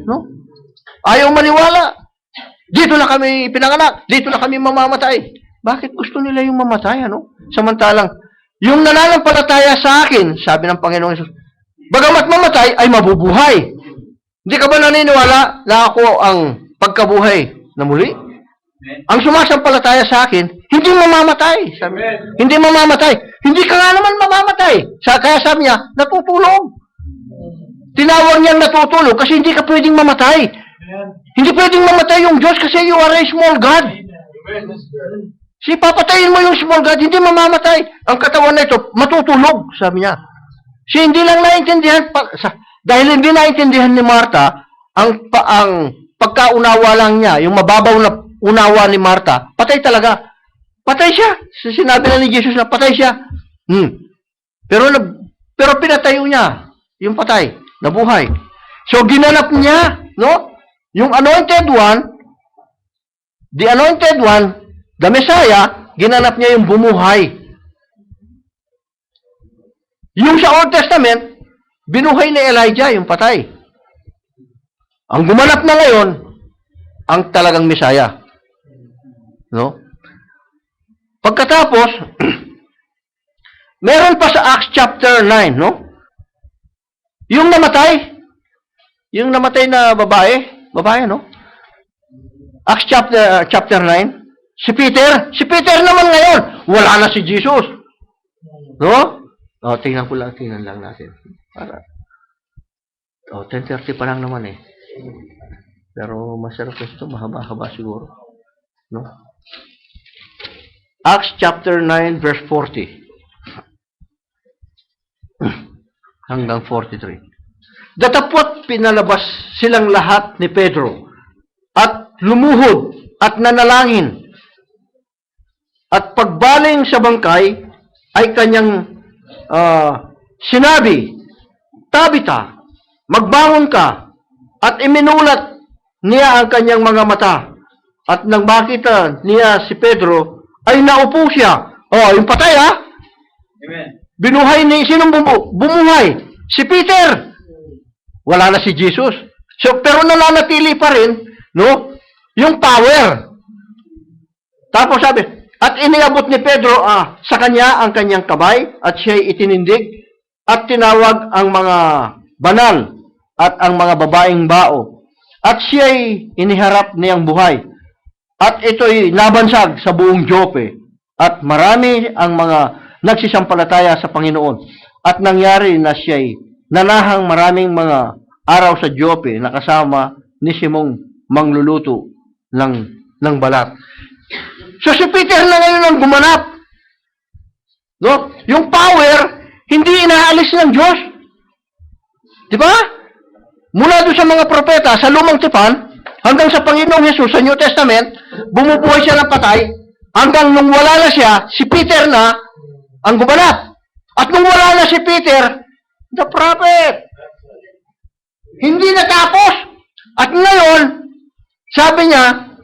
no? Ayaw maniwala. Dito na kami pinanganak, dito na kami mamamatay. Bakit gusto nila yung mamatay, ano? Samantalang, yung nananampalataya sa akin, sabi ng Panginoong Hesus, bagamat mamatay, ay mabubuhay. Hindi ka ba naniniwala na ako ang pagkabuhay na muli? Ang sumasampalataya sa akin, hindi mamamatay. Sabi, hindi mamamatay. Hindi ka nga naman mamamatay. Kaya sabi niya, natutulog. Tinawag niyang natutulog kasi hindi ka pwedeng mamatay. Hindi pwedeng mamatay yung Diyos kasi you are a small God. Si papatayin mo yung small God, hindi mamamatay. Ang katawan na ito, matutulog, sabi niya. Si hindi lang naintindihan, dahil hindi naintindihan ni Martha, ang pagkaunawa lang niya, yung mababaw na unawa ni Martha, patay talaga. Patay siya. Sinabi na ni Jesus na patay siya. Pero pinatayo niya, yung patay, nabuhay. So, ginanap niya, no? Yung anointed one, the Messiah, ginanap niya yung bumuhay. Yung sa Old Testament, binuhay ni Elijah yung patay. Ang gumanap na ngayon, ang talagang Messiah. No? Pagkatapos, meron pa sa Acts chapter 9, no? Yung namatay na babae, no? Acts chapter 9, si Peter naman ngayon, wala na si Jesus. No? Tingnan lang natin. 10:30 pa lang naman eh. Pero masarap ito, mahaba-haba siguro. No? Acts chapter 9 verse 40 hanggang 43. Datapwat pinalabas silang lahat ni Pedro at lumuhod at nanalangin. At pagbaling sa bangkay ay kanyang sinabi, Tabita, magbangon ka. At iminulat niya ang kanyang mga mata. At nang makita niya si Pedro, ay naupo siya. Yung patay Amen. Binuhay ni sinong bumuhay? Si Peter. Wala na si Jesus. So, pero nananatili pa rin, no? Yung power. Tapos sabi, at iniabot ni Pedro sa kanya ang kanyang kamay at siya'y itinindig at tinawag ang mga banal at ang mga babaeng bao. At siya'y iniharap niyang buhay. At ito'y nabansag sa buong Joppe. At marami ang mga nagsisampalataya sa Panginoon. At nangyari na siya'y nanahang maraming mga araw sa Joppe na kasama ni Simong mangluluto ng balat. So si Peter na ngayon ang gumanap. No? Yung power, hindi inaalis ng Diyos. Di ba? Mula doon sa mga propeta, sa Lumang Tipan, hanggang sa Panginoong Hesus, sa New Testament, bumubuhay siya ng patay, hanggang nung wala na siya, si Peter na ang gumanap. At nung wala na si Peter, the prophet. Hindi natapos. At ngayon, sabi niya,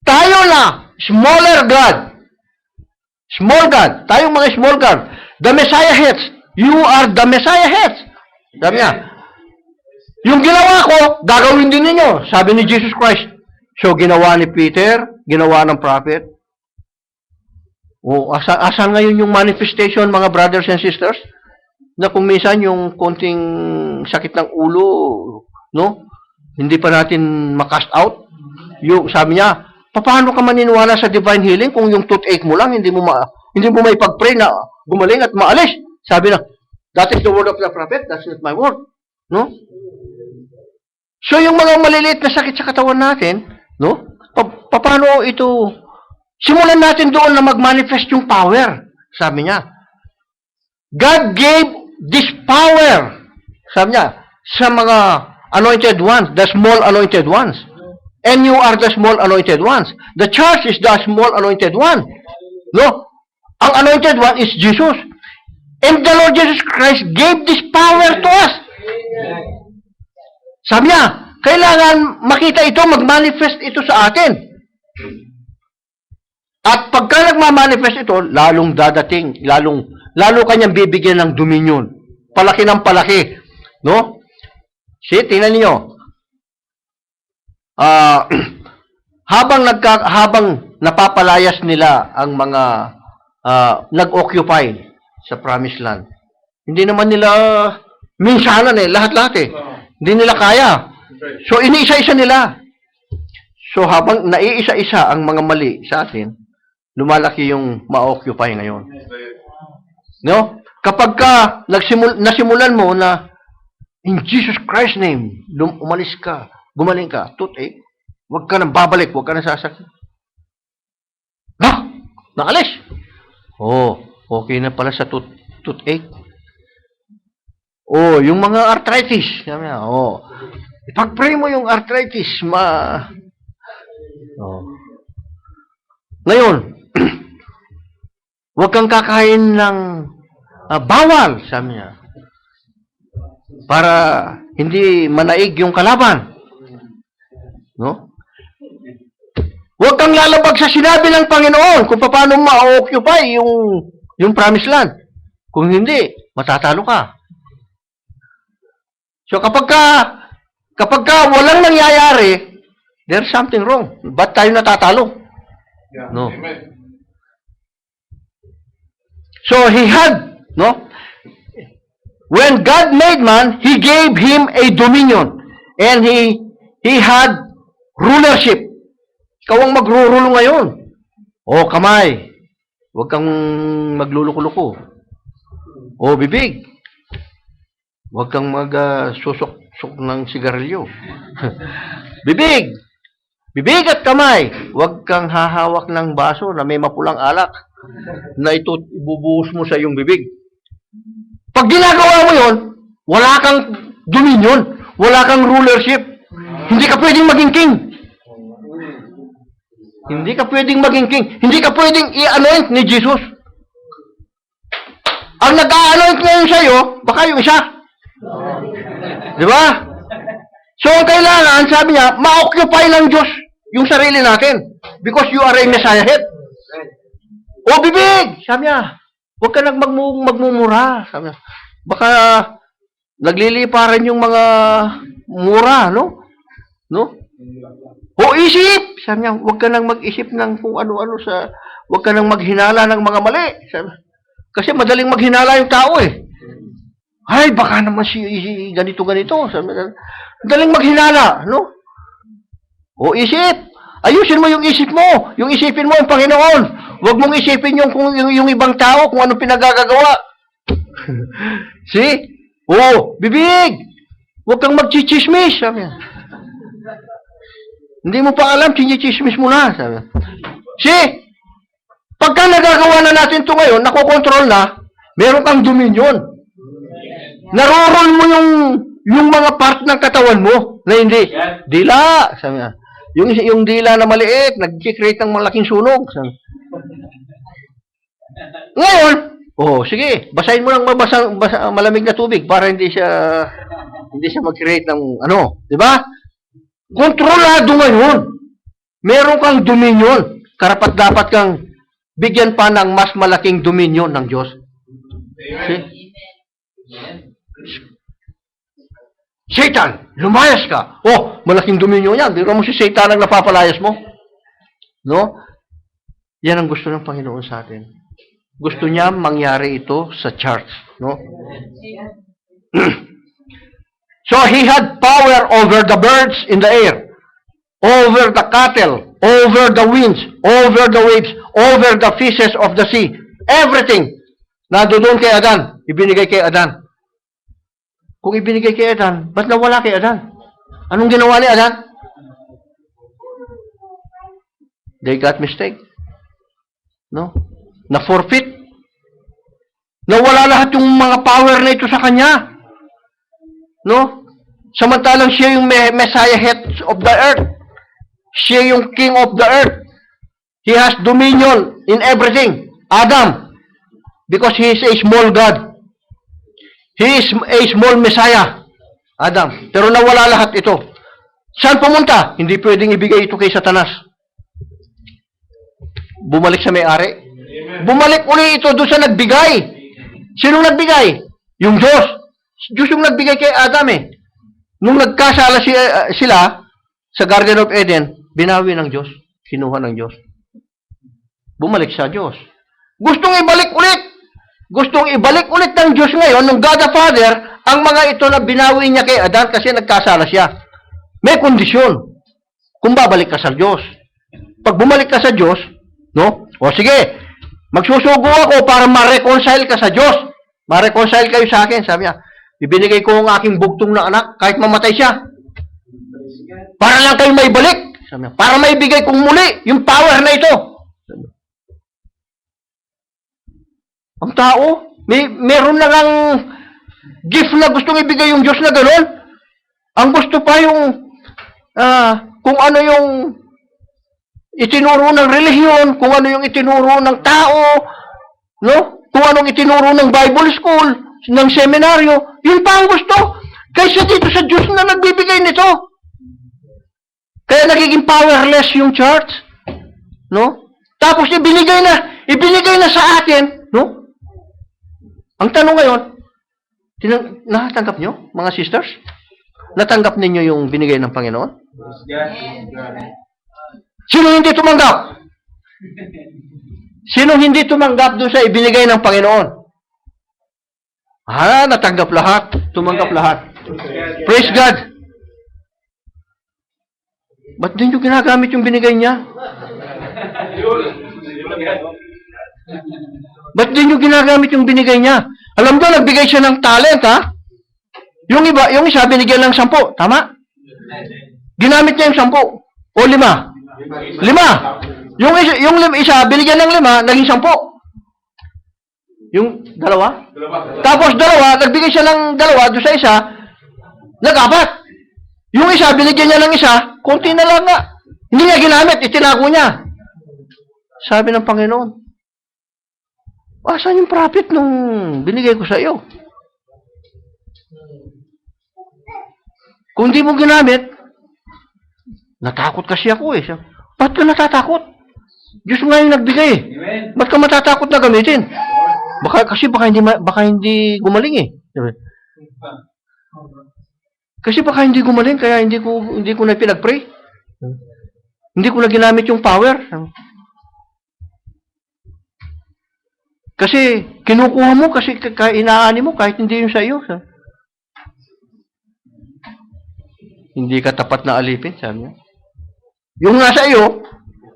tayo na, smaller God. Small God. Tayong mga small God. The Messiah heads. You are the Messiah heads. Sabi niya, yung ginawa ko, gagawin din ninyo. Sabi ni Jesus Christ. So, ginawa ni Peter, ginawa ng prophet. O, asan ngayon yung manifestation, mga brothers and sisters? Na kung minsan yung konting sakit ng ulo, no? Hindi pa natin makast out. Yung, sabi niya, paano ka maniniwala sa divine healing kung yung toothache mo lang, hindi mo may pag-pray na gumaling at maalis? Sabi na, that is the word of the prophet, that's not my word. No? So, yung mga maliliit na sakit sa katawan natin, no? Paano ito? Simulan natin doon na mag-manifest yung power. Sabi niya, God gave this power, sabi niya, sa mga anointed ones, the small anointed ones. And you are the small anointed ones. The church is the small anointed one. No? Ang anointed one is Jesus. And the Lord Jesus Christ gave this power to us. Sabi niya, kailangan makita ito, mag-manifest ito sa atin. At pagka nagmamanifest ito, lalong dadating, lalo kanyang bibigyan ng dominion. Palaki ng palaki. No? See, tingnan niyo. Habang napapalayas nila ang mga nag-occupy sa Promised Land, hindi naman nila minsanan lahat-lahat eh. Hindi nila kaya. So, iniisa-isa nila. So, habang naiisa-isa ang mga mali sa atin, lumalaki yung ma-occupy ngayon. No? Kapag ka nasimulan mo na in Jesus Christ's name, umalis ka, gumaling ka, toothache, huwag ka nang babalik, huwag ka nang sasakit. Nakalis! Okay na pala sa toothache. Yung mga arthritis. Ipag-pray mo yung arthritis, Ngayon, huwag kang kakain ng bawal, sabi niya. Para hindi manaig yung kalaban. No? Huwag kang lalabag sa sinabi ng Panginoon kung paano ma-occupy yung Promised Land. Kung hindi, matatalo ka. So kapag ka walang nangyayari, there's something wrong. Ba't tayo natatalo? No. So he had, no? When God made man, He gave him a dominion. And he had rulership. Ikaw ang magrurulo ngayon. Kamay. Huwag kang magluluko-luko. Bibig. Huwag kang magsusok ng sigarilyo. Bibig. Bibig at kamay. Huwag kang hahawak ng baso na may mapulang alak na ito ibubuhos mo sa iyong bibig. Pag ginagawa mo yon, wala kang dominion, wala kang rulership. Hindi ka pwedeng maging king. Hindi ka pwedeng maging king. Hindi ka pwedeng i-anoint ni Jesus. Ang nag-a-anoint ngayon sa'yo, baka yung isa. Di ba? So, ang kailangan, sabi niya, ma-occupy ng Diyos yung sarili natin. Because you are a Messiah head. Bibig! Sabi niya, huwag ka magmumura. Sabi niya, baka nagliliparan yung mga mura, no? No? Isip! Sabi niya, huwag ka nang mag-isip ng kung ano-ano huwag ka nang maghinala ng mga mali. Sabi, kasi madaling maghinala yung tao eh. Ay, baka naman si ganito-ganito. Sabi niya, madaling maghinala, no? Isip! Ayusin mo yung isip mo. Yung isipin mo ang Panginoon. Huwag mong isipin yung ibang tao kung anong pinagagagawa. See? Bibig! Huwag kang magchichismis. Sabi niya. Hindi mo pa alam, chinichismis mo na. Sabi niya. See? Pagka nagagawa na natin ito ngayon, nakokontrol na, meron kang dominion. Narorol mo yung mga part ng katawan mo na hindi. Dila. Sabi niya. Yung dila na maliit, nag-create ng malaking sunog. Ngayon, sige, basahin mo ng malamig na tubig para hindi siya Hindi siya mag-create ng ano, di ba? Kontrolado ngayon. Meron kang dominion. Karapat-dapat kang bigyan pa ng mas malaking dominion ng Diyos. See? Satan, lumayas ka. Oh, malaking dominion yan. Di mo si Satan ang napapalayas mo. No? Yan ang gusto ng Panginoon sa atin. Gusto niya mangyari ito sa church. No? So he had power over the birds in the air, over the cattle, over the winds, over the waves, over the fishes of the sea. Everything. Nandoon kay Adan. Ibinigay kay Adan. Kung ibinigay kay Adan, ba't nawala kay Adan? Anong ginawa ni Adan? They got mistake. No? Na-forfeit. Nawala lahat yung mga power na ito sa kanya. No? Samantalang siya yung Messiah head of the earth. Siya yung king of the earth. He has dominion in everything. Adam. Because he is a small God. He is a small Messiah. Adam. Pero nawala lahat ito. Saan pumunta? Hindi pwedeng ibigay ito kay Satanas. Bumalik sa may-ari. Bumalik uli ito doon sa nagbigay. Sinong nagbigay? Yung Diyos. Diyos yung nagbigay kay Adam eh. Nung nagkasala sila sa Garden of Eden, binawi ng Diyos. Kinuha ng Diyos. Bumalik sa Diyos. Gustong ibalik ulit. Gustong ibalik ulit ng Diyos ngayon, ng God the Father, ang mga ito na binawi niya kay Adam kasi nagkasala siya. May kondisyon. Kung babalik ka sa Diyos. Pag bumalik ka sa Diyos, no? O sige, magsusugo ako para ma-reconcile ka sa Diyos. Ma-reconcile kayo sa akin. Sabi niya, ibinigay ko ang aking bugtong na anak kahit mamatay siya. Para lang kayo may balik. Sabi niya, para maibigay kong muli yung power na ito. Ang tao, meron na lang gift na gustong ibigay yung Diyos na gano'n. Ang gusto pa yung kung ano yung itinuro ng relihiyon, kung ano yung itinuro ng tao, no? Kung anong itinuro ng Bible school, ng seminaryo, yun pa ang gusto. Kaysa dito sa Diyos na nagbibigay nito. Kaya nagiging powerless yung church. No? Tapos ibinigay na sa atin, no? Ang tanong ngayon, natanggap nyo, mga sisters? Natanggap ninyo yung binigay ng Panginoon? Sino hindi tumanggap? Sino hindi tumanggap doon sa ibinigay ng Panginoon? Natanggap lahat. Tumanggap lahat. Praise God. Ba't din nyo ginagamit yung binigay niya? Ba't din nyo ginagamit yung binigay niya? Alam ko, nagbigay siya ng talent, ha? Yung isa, binigyan ng 10. Tama? Ginamit niya yung 10. O 5. 5. Yung isa, binigyan ng 5, naging 10. Yung dalawa? Tapos dalawa, nagbigay siya ng 2 doon sa isa, nag-4. Yung isa, binigyan niya ng isa, konti na lang nga. Hindi niya ginamit, itinago niya. Sabi ng Panginoon, asan yung profit nung binigay ko sa iyo? Kung di mo ginamit, natakot kasi ako eh. Ba't ka natatakot? Diyos nga yung nagbigay eh. Ba't ka matatakot na gamitin? Baka hindi gumaling eh. Kasi baka hindi gumaling, kaya hindi ko na pinag-pray. Hindi ko na ginamit yung power. Kasi kinukuha mo kasi inaani mo kahit hindi yung sa iyo. Hindi ka tapat na alipin, sabi niya. Yung nasa iyo,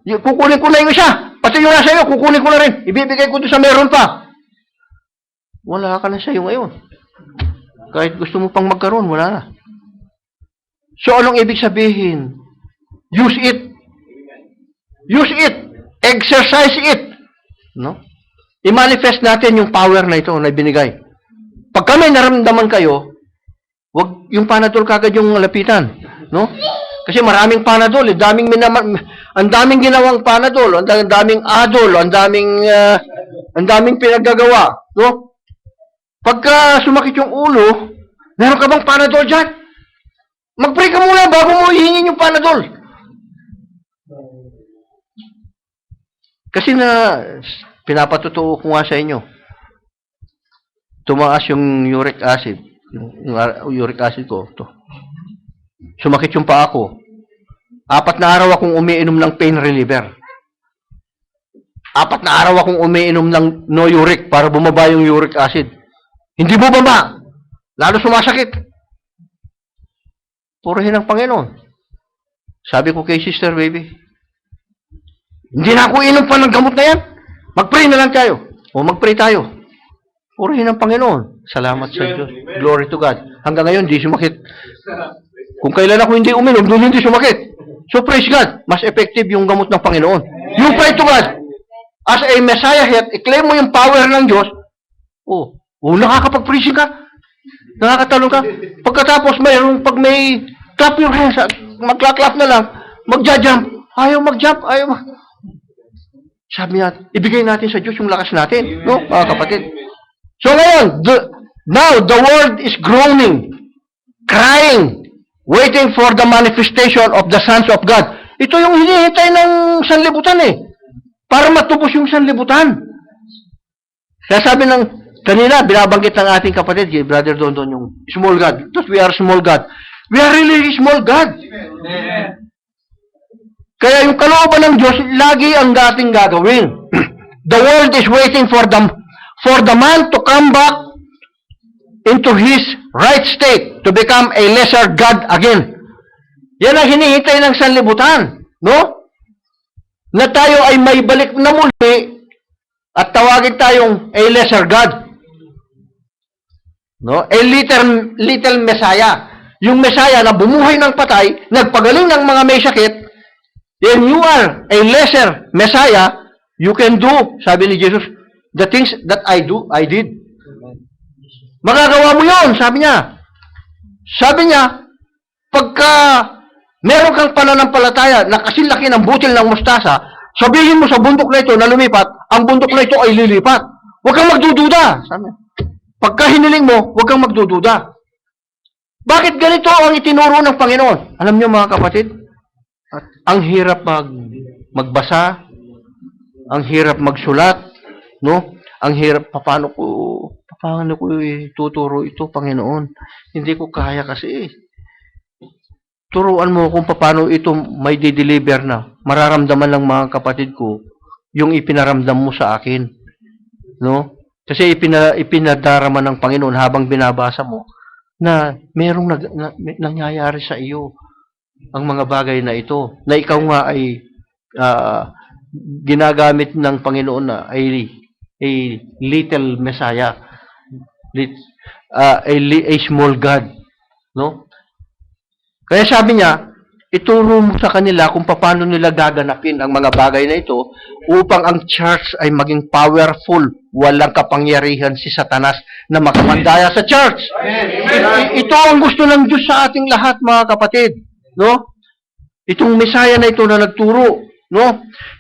kukunin ko na yung isa. Pati yung nasa iyo, kukunin ko na rin. Ibibigay ko doon sa meron pa. Wala ka na sa iyo ngayon. Kahit gusto mo pang magkaroon, wala na. So, anong ibig sabihin? Use it. Use it. Exercise it. No? I-manifest natin yung power na ito na ibinigay. Pag kami naramdaman kayo, wag yung Panadol kagad yung lapitan. No? Kasi maraming Panadol. Ang daming ginawang Panadol. Ang daming Adol. Ang daming pinaggagawa. No? Pagka sumakit yung ulo, Meron ka bang Panadol dyan? Mag-pray ka muna bago mo hihingin yung Panadol. Kasi na, pinapatotoo ko nga sa inyo, tumaas yung uric acid. Yung uric acid ko, to. Sumakit yung paa ko. 4 na araw akong umiinom ng pain reliever. 4 na araw akong umiinom ng no uric para bumaba yung uric acid. Hindi bumaba. Lalo sumasakit. Purihin ng Panginoon. Sabi ko kay Sister Baby, hindi na ako inom pa ng gamot na yan. Mag-pray na lang tayo. O mag-pray tayo. Purihin ng Panginoon. Salamat sa Diyos. Glory to God. Hanggang ngayon, di sumakit. Kung kailan ako hindi uminom, doon hindi sumakit. So praise God. Mas effective yung gamot ng Panginoon. Yung pray to God. As a Messiah head, i-claim mo yung power ng Diyos. Nakakapag-preaching ka. Nakakatalong ka. Pagkatapos, pag may clap your hands, magklaklap na lang, magja-jump. Ayaw mag-jump. Sabi niya, ibigay natin sa Diyos yung lakas natin. No, mga kapatid. So ngayon, now the world is groaning, crying, waiting for the manifestation of the sons of God. Ito yung hinihintay ng sanlibutan para matubos yung sanlibutan. Kaya sabi kanina, binabanggit ng ating kapatid, Brother Dondon, yung small God. Because we are small God. We are really small God. Amen. Kaya yung kalooban ng Diyos, lagi ang dating gagawin. The world is waiting for the man to come back into his right state, to become a lesser God again. Yan ang hinihintay ng sanlibutan. No? Na tayo ay may balik na muli at tawagin tayong a lesser God. No? A little Messiah. Yung Messiah na bumuhay ng patay, nagpagaling ng mga may sakit, then you are a lesser Messiah, you can do, sabi ni Jesus, the things that I do, I did. Magagawa mo yun, sabi niya. Sabi niya, pagka meron kang pananampalataya na kasilaki ng butil ng mustasa, sabihin mo sa bundok na ito na lumipat, ang bundok na ito ay lilipat. Huwag kang magdududa. Sabi niya. Pagka hiniling mo, huwag kang magdududa. Bakit ganito ang itinuro ng Panginoon? Alam niyo mga kapatid, ang hirap magbasa, ang hirap magsulat, no? Ang hirap paano ko ituturo ito, Panginoon? Hindi ko kaya kasi. Turuan mo kung paano ito may di-deliver na. Mararamdaman ng mga kapatid ko yung ipinaramdam mo sa akin, no? Kasi ipinadarama ng Panginoon habang binabasa mo na merong nangyayari sa iyo ang mga bagay na ito, na ikaw nga ay ginagamit ng Panginoon na a little Messiah, a small God, no? Kaya sabi niya, ituro mo sa kanila kung paano nila gaganapin ang mga bagay na ito upang ang church ay maging powerful, walang kapangyarihan si Satanas na makamandaya sa church. Ito ang gusto ng Diyos sa ating lahat, mga kapatid. No? Itong Messiah na ito na nagturo, no?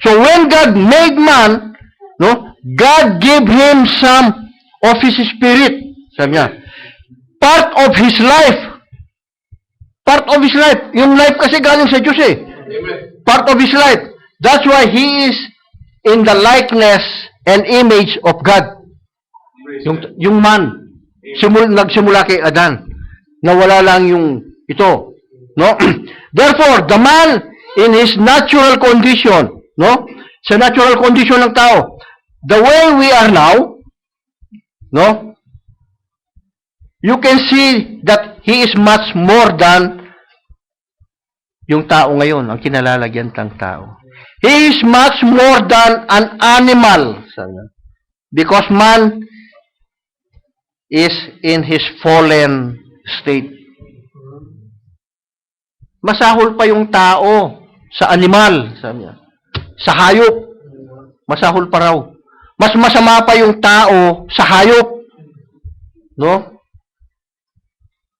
So when God made man, no, God gave him some of his spirit. Sabi niya, part of his life. Part of his life. Yung life kasi galing sa Diyos Part of his life. That's why he is in the likeness and image of God. Yung man, nagsimula kay Adan, na wala lang yung ito. No? Therefore, the man in his natural condition, no? Sa natural condition ng tao, the way we are now, no? You can see that he is much more than yung tao ngayon, ang kinalalagyan ng tao. He is much more than an animal. Because man is in his fallen state. Masahol pa yung tao sa animal, sabi niya. Sa hayop, masahol pa raw. Mas masama pa yung tao sa hayop. No?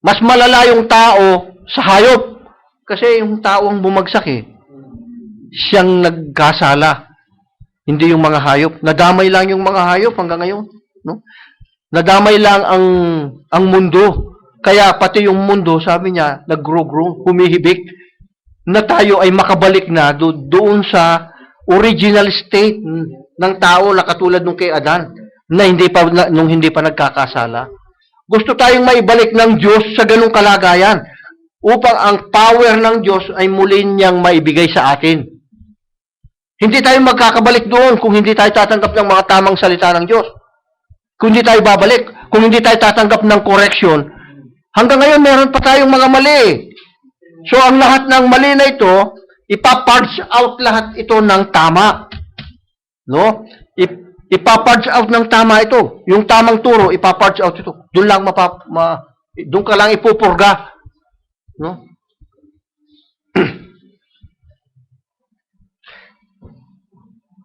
Mas malala yung tao sa hayop. Kasi yung tao ang bumagsak siyang nagkasala. Hindi yung mga hayop. Nadamay lang yung mga hayop hanggang ngayon. No? Nadamay lang ang mundo Kaya pati yung mundo, sabi niya, nag-grow, humihibik, na tayo ay makabalik na doon sa original state ng tao na katulad nung kay Adan, nung hindi pa nagkakasala. Gusto tayong maibalik ng Diyos sa ganung kalagayan upang ang power ng Diyos ay muli niyang maibigay sa atin. Hindi tayo magkakabalik doon kung hindi tayo tatanggap ng mga tamang salita ng Diyos. Kung hindi tayo babalik, kung hindi tayo tatanggap ng correction, hanggang ngayon meron pa tayong mga mali. So ang lahat ng mali na ito, ipa-purge out lahat ito ng tama. No? Ipa-purge out ng tama ito. Yung tamang turo, ipa-purge out ito. Doon lang doon ka lang ipupurga. No?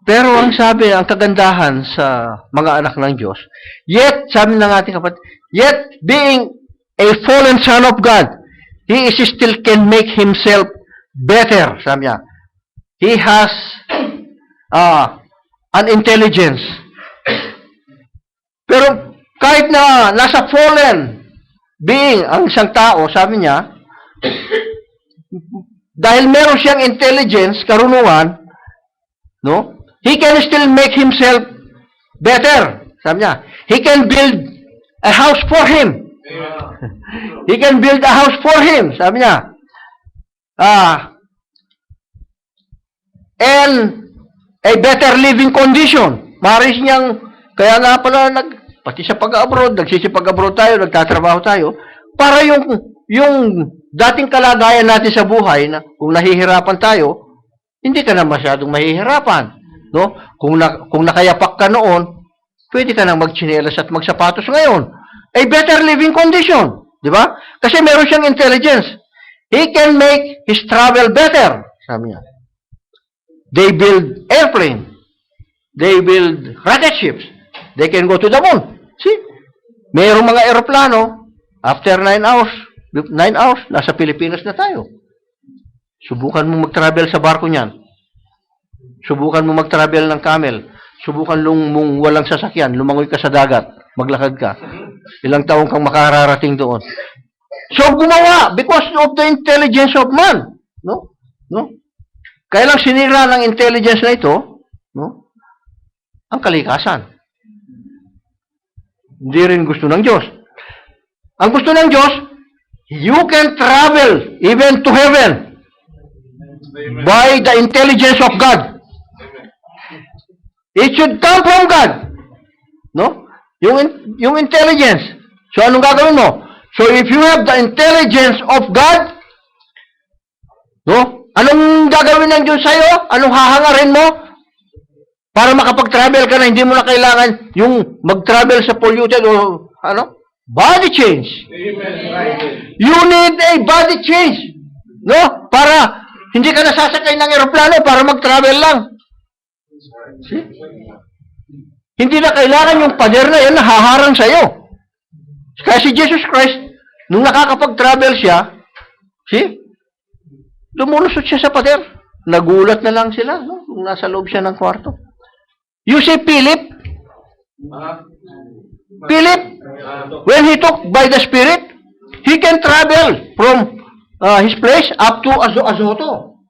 Pero ang sabi, ang kagandahan sa mga anak ng Diyos, yet, sabi ng ating kapatid, yet being a fallen son of God, he is still can make himself better, sabi niya. He has an intelligence. Pero kahit na nasa fallen being ang isang tao, sabi niya, dahil meron siyang intelligence, karunungan, no? He can still make himself better. Sabi niya, he can build a house for him. He can build a house for him. Sabi niya, and a better living condition. Maris niyang, kaya nga pala, pati sa pag-abroad, nagsisipag-abroad tayo, nagtatrabaho tayo, para yung dating kalagayan natin sa buhay, na kung nahihirapan tayo, hindi ka na masyadong mahihirapan. No? Kung nakayapak ka noon, pwede ka nang magtsinelas at magsapatos ngayon. A better living condition. Di ba? Kasi meron siyang intelligence. He can make his travel better. Sabi niya. They build airplane. They build rocket ships. They can go to the moon. See? Merong mga aeroplano, after 9 hours, nasa Pilipinas na tayo. Subukan mo mag-travel sa barko niyan. Subukan mo mag-travel ng camel. Subukan mong walang sasakyan. Lumangoy ka sa dagat. Maglakad ka. Ilang taong kang makararating doon. So, gumawa because of the intelligence of man. No? No? Kaya lang sinira ng intelligence na ito, no? Ang kalikasan. Hindi rin gusto ng Diyos. Ang gusto ng Diyos, you can travel even to heaven by the intelligence of God. It should come from God. No? Yung intelligence. So, anong gagawin mo? So, if you have the intelligence of God, no? Anong gagawin ng Diyos sa'yo? Anong hahangarin mo? Para makapag-travel ka na, hindi mo na kailangan yung mag-travel sa polluted o, body change. You need a body change. No? Para, hindi ka nasasakay ng aeroplano para mag-travel lang. See? Hindi na kailangan yung pader na yan nahaharang sa'yo. Kaya si Jesus Christ, nung nakakapag-travel siya, see? Lumulusot siya sa pader. Nagulat na lang sila, no? Nung nasa loob siya ng kwarto. You see Philip? Philip, when he took by the Spirit, he can travel from his place up to Azoto.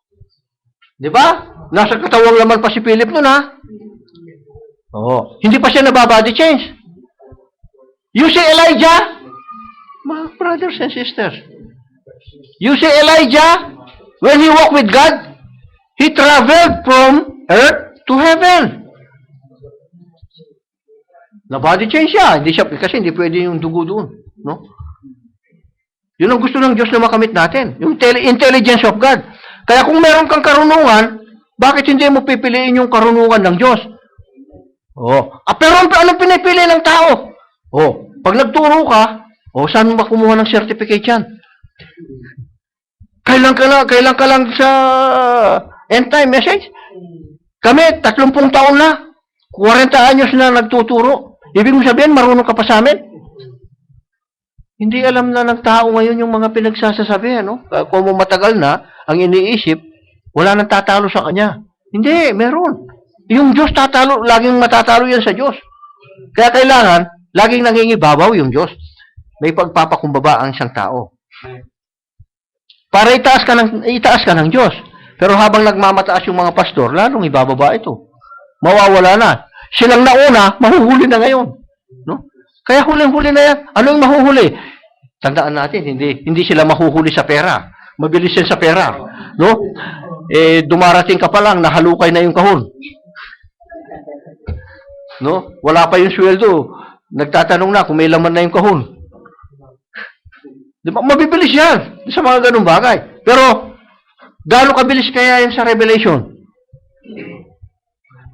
Di ba? Nasa katawang laman pa si Philip nun, ha? Oo. Hindi pa siya nababody change. You see Elijah? Mga brothers and sisters. You see Elijah? When he walked with God, he traveled from earth to heaven. Na-body change siya. Kasi hindi pwede yung dugo doon. No? Yun ang gusto ng Diyos na makamit natin. Yung intelligence of God. Kaya kung meron kang karunungan, bakit hindi mo pipiliin yung karunungan ng Diyos? Pero anong pinipili ng tao? Pag nagturo ka, saan mo ba kumuha ng certificate yan? Kailan ka lang sa end time message? Kami, 30 taon na. 40 anyos na nagtuturo. Ibig mo sabihin, marunong ka pa sa amin? Hindi alam na ng tao ngayon yung mga pinagsasasabi, no? Kung matagal na, ang iniisip, wala nang tatalo sa kanya. Hindi, meron. Yung Diyos tatalo, laging matatalo yan sa Diyos. Kaya kailangan, laging nangingibabaw yung Diyos. may pagpapakumbaba ang isang tao. Para itaas ka ng Diyos. Pero habang nagmamataas yung mga pastor, lalong ibababa ito. Mawawala na. Silang nauna, mahuhuli na ngayon. No? Kaya huling-huli na yan. Ano yung mahuhuli? Tandaan natin, hindi sila mahuhuli sa pera. Mabilis yan sa pera. No? Dumarating ka pa lang, nahalukay na yung kahon. No? Wala pa yung sweldo. Nagtatanong na kung may laman na yung kahon. Di ba? Mabibilis yan sa mga ganung bagay. Pero, gaano kabilis kaya yan sa Revelation?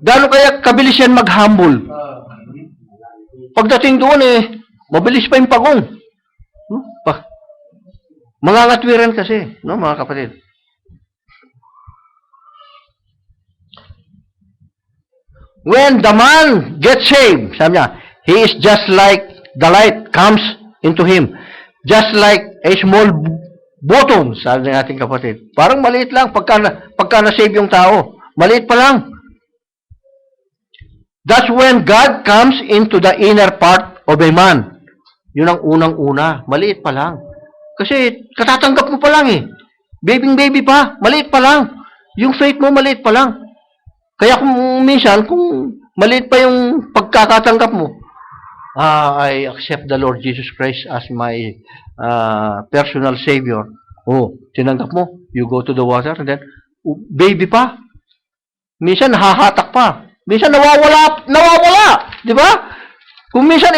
Gaano kaya kabilis yan mag-humble? Pagdating doon mabilis pa yung pagong. Mga ngatwiran kasi, no, mga kapatid. When the man gets saved, sabi niya, he is just like the light comes into him. Just like a small button, sabi ng ating kapatid. Parang maliit lang pagka na-save yung tao. Maliit pa lang. That's when God comes into the inner part of a man. Yun ang unang-una. Maliit pa lang. Kasi katatanggap mo pa lang Baby pa. Maliit pa lang. Yung faith mo maliit pa lang. Kaya kung minsan, kung maliit pa yung pagkakatanggap mo, I accept the Lord Jesus Christ as my personal Savior. Oh, tinanggap mo. You go to the water and then, baby pa. Minsan nahahatak pa. Minsan nawawala. Di ba? Kung minsan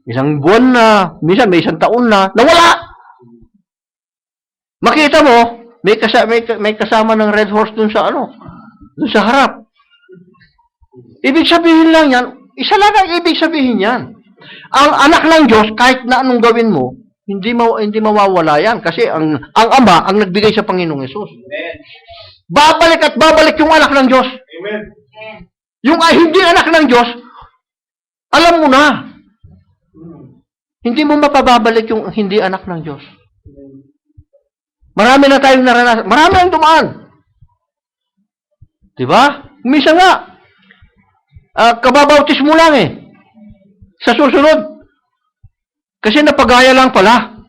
isang buwan na, minsan may isang taon na, nawala. Makita mo, may kasama ng red horse dun sa dun sa harap. Ibig sabihin lang yan, isa lang ang ibig sabihin yan. Ang anak ng Diyos, kahit na anong gawin mo, hindi mawawala yan. Kasi ang Ama, ang nagbigay sa Panginoong Yesus. Babalik at babalik yung anak ng Diyos. Amen. Yung hindi anak ng Diyos, alam mo na. Hindi mo mapababalik yung hindi anak ng Diyos. Marami na tayong naranasan. Marami ang dumaan. Diba? Misa nga. Kababautis mo lang sa susunod. Kasi napagaya lang pala.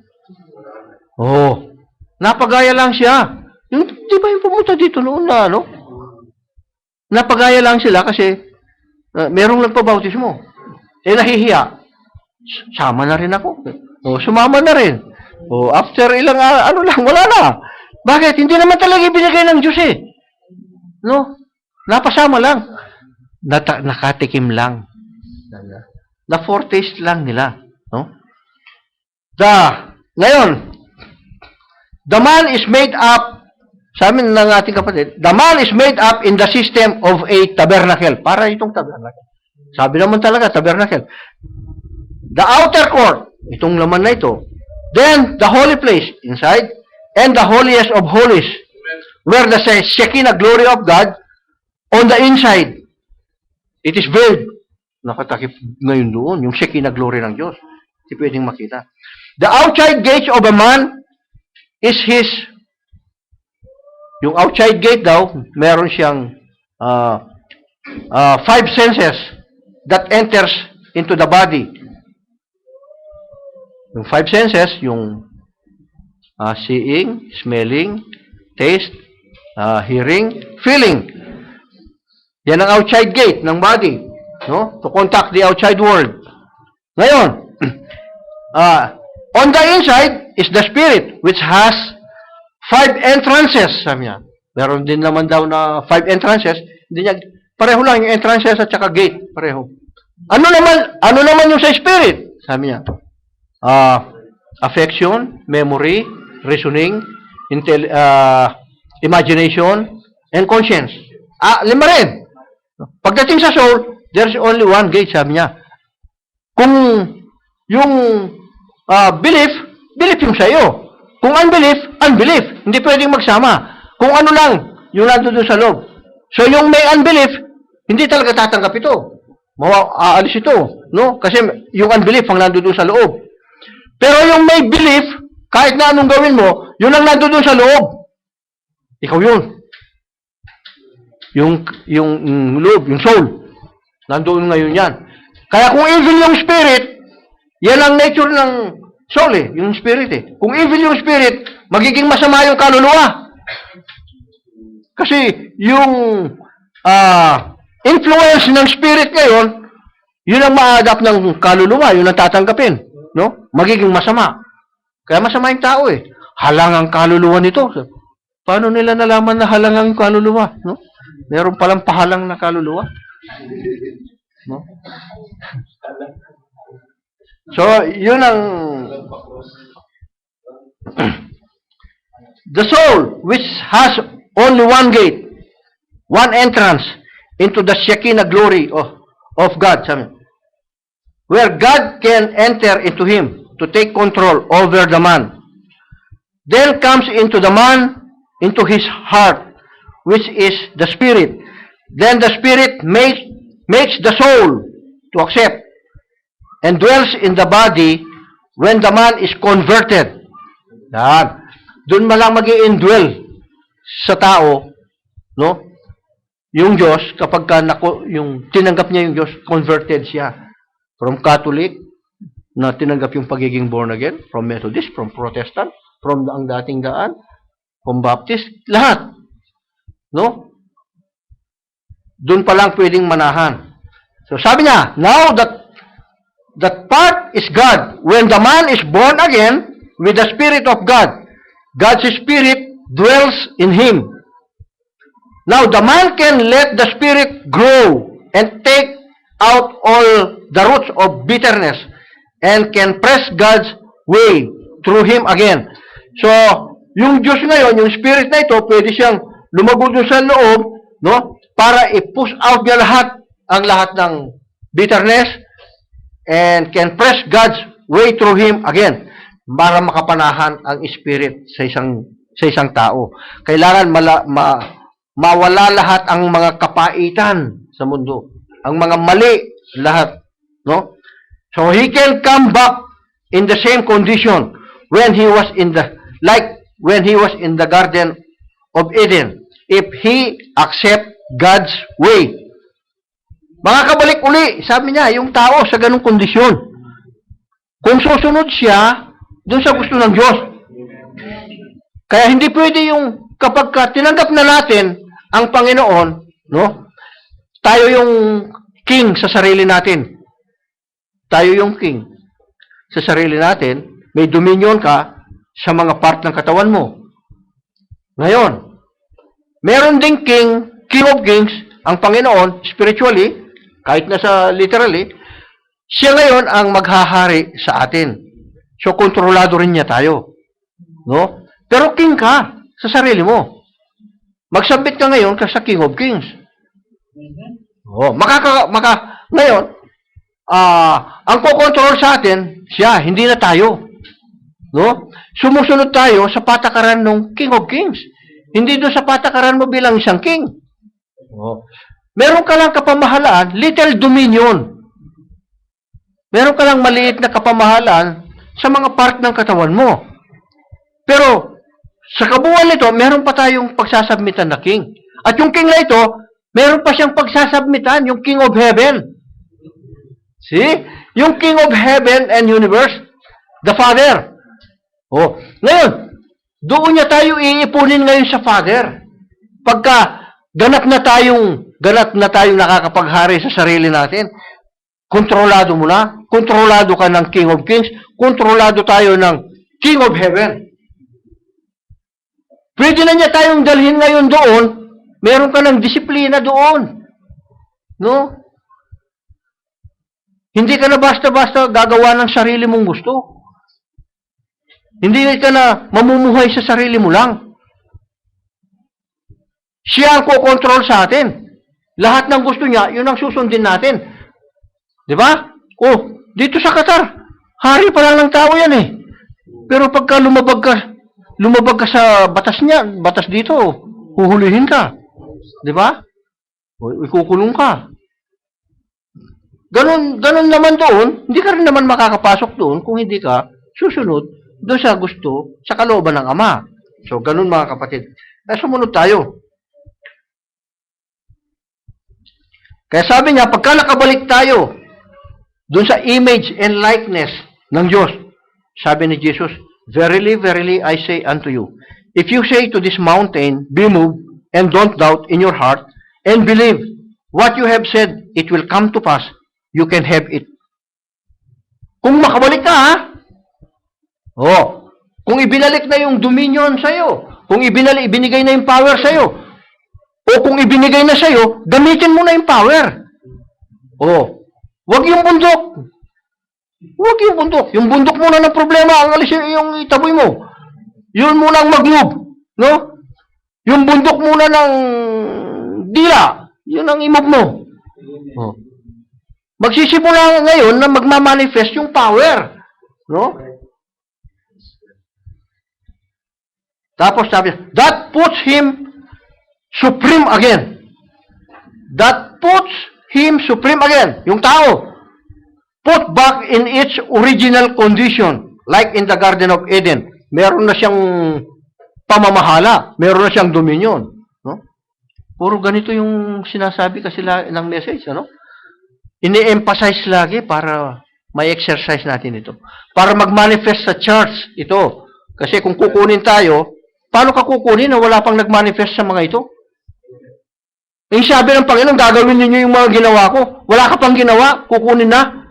Oh. Napagaya lang siya. Yung, di ba yung pumunta dito noon na napagaya lang sila kasi merong nagpabautis mo. Nahihiya. Sama na rin ako. Sumama na rin. After ilang wala na. Bakit? Hindi naman talaga ibinigay ng Diyos No? Napasama lang. Nakatikim lang. Na foretaste lang nila. No? Ngayon, the man is made up, sa amin ng ating kapatid, the man is made up in the system of a tabernacle. Para itong tabernacle. Sabi naman talaga, tabernacle. The outer court, itong laman na ito. Then, the holy place, inside, and the holiest of holies, where the Shekinah glory of God, on the inside, it is veiled. Nakatakip ngayon doon, yung Shekinah glory ng Diyos. Hindi pwedeng makita. The outside gate of a man is his. Yung outside gate daw, meron siyang 5 senses that enters into the body. Yung 5 senses, yung seeing, smelling, taste, hearing, feeling. Yan ang outside gate ng body, no? To contact the outside world. Ngayon, on the inside is the spirit, which has 5 entrances, sabi niya. Meron din naman daw na 5 entrances. Hindi niya, pareho lang yung entrances at saka gate, pareho. Ano naman yung sa spirit? Sabi niya, affection, memory, reasoning, imagination, and conscience. 5 rin. Pagdating sa soul, there's only 1 gate, sabi niya. Kung yung belief yung sa iyo. Kung unbelief. Hindi pwedeng magsama. Kung ano lang, yung nandoon sa loob. So yung may unbelief, hindi talaga tatanggap ito. Aalis ito. No? Kasi yung unbelief ang nandoon sa loob. Pero yung may belief, kahit na anong gawin mo, yun ang nandoon sa loob. Ikaw yun. Yung loob, yung soul. Nandoon ngayon yan. Kaya kung evil yung spirit, yan ang nature ng Soul eh, yung spirit eh. Kung evil yung spirit, magiging masama yung kaluluwa. Kasi yung influence ng spirit ngayon, yun ang ma-adapt ng kaluluwa, yun ang tatanggapin. No? Magiging masama. Kaya masama yung tao eh. Halangang kaluluwa nito. Paano nila nalaman na halangang yung kaluluwa? No? Meron palang pahalang na kaluluwa. No? So, yun ang the soul which has only one gate, one entrance into the Shekinah glory of God, where God can enter into him to take control over the man. Then comes into the man, into his heart, which is the spirit. Then the spirit makes the soul to accept and dwells in the body when the man is converted. Yan. Doon malang mag-i-indwell sa tao, no? Yung Diyos, kapag yung tinanggap niya yung Diyos, converted siya. From Catholic, na tinanggap yung pagiging born again, from Methodist, from Protestant, from ang dating daan, from Baptist, lahat. No? Doon pa lang pwedeng manahan. So sabi niya, now that part is God. When the man is born again with the Spirit of God, God's Spirit dwells in him. Now, the man can let the Spirit grow and take out all the roots of bitterness and can press God's way through him again. So, yung Diyos ngayon, yung Spirit na ito, pwede siyang lumago dun sa loob, no? Para i-push out niya ang lahat ng bitterness and can press God's way through him again para makapanahan ang Spirit sa isang tao. Kailangan mawala lahat ang mga kapaitan sa mundo. Ang mga mali, lahat. No? So, he can come back in the same condition when he was in the Garden of Eden if he accept God's way. Makakabalik uli, sabi niya, yung tao sa ganung kondisyon. Kung susunod siya doon sa gusto ng Diyos. Kaya hindi pwede yung kapag tinanggap na natin ang Panginoon, no? Tayo yung king sa sarili natin. Tayo yung king sa sarili natin. May dominion ka sa mga part ng katawan mo. Ngayon, meron ding king of kings, ang Panginoon, spiritually, kahit nasa literally, siya ngayon ang maghahari sa atin. So, kontrolado rin niya tayo. No? Pero king ka sa sarili mo. Magsabit ka ngayon ka sa King of Kings. Oh, ngayon, ang kokontrol sa atin, siya, hindi na tayo. No? Sumusunod tayo sa patakaran ng King of Kings. Hindi doon sa patakaran mo bilang isang king. Oh. Meron ka lang kapamahalaan, little dominion. Meron ka lang maliit na kapamahalaan sa mga part ng katawan mo. Pero, sa kabuuan nito, meron pa tayong pagsasubmitan na king. At yung king na ito, meron pa siyang pagsasubmitan, yung King of Heaven. See? Yung King of Heaven and Universe, the Father. Oh, ngayon, doon niya tayo iipunin ngayon sa Father. Pagka ganap na tayong nakakapaghari sa sarili natin, kontrolado mo na, kontrolado ka ng King of Kings, kontrolado tayo ng King of Heaven. Pwede na niya tayong dalhin ngayon doon, meron ka ng disiplina doon. No? Hindi ka na basta-basta gagawa ng sarili mong gusto. Hindi ka na mamumuhay sa sarili mo lang. Siya ang kokontrol sa atin. Lahat ng gusto niya, yun ang susundin natin. Di ba? Oh, dito sa Qatar, hari pa lang ng tao yan eh. Pero pagka lumabag ka sa batas niya, batas dito, huhulihin ka. Di ba? O, ikukulong ka. Ganun naman doon, hindi ka rin naman makakapasok doon kung hindi ka susunod doon sa gusto, sa kalooban ng Ama. So, ganun mga kapatid. Sumunod tayo. Kaya sabi niya, pagka nakabalik tayo doon sa image and likeness ng Diyos, sabi ni Jesus, "Verily, verily, I say unto you, if you say to this mountain, be moved, and don't doubt in your heart, and believe what you have said, it will come to pass, you can have it." Kung makabalik ka, ha? Oh, kung ibinalik na yung dominion sa'yo, kung ibinigay na yung power sa'yo, o kung ibinigay na sa'yo, gamitin mo na yung power. Oh, wag yung bundok. Huwag yung bundok. Yung bundok muna ng problema, ang alis yung itaboy mo. Yun muna ang mag-move. No? Yung bundok muna ng dila, yun ang i-move mo. Oh. Magsisimula ngayon na magmamanifest yung power. No? Tapos sabi, that puts him supreme again. That puts him supreme again. Yung tao, put back in its original condition, like in the Garden of Eden. Meron na siyang pamamahala, meron na siyang dominion. No? Puro ganito yung sinasabi kasi ng message, ano? Ini-emphasize lagi para may exercise natin ito. Para mag-manifest sa church ito. Kasi kung kukunin tayo, paano ka kukunin na wala pang nag-manifest sa mga ito? Yung sabi ng Panginoon, gagawin ninyo yung mga ginawa ko. Wala ka pang ginawa, kukunin na.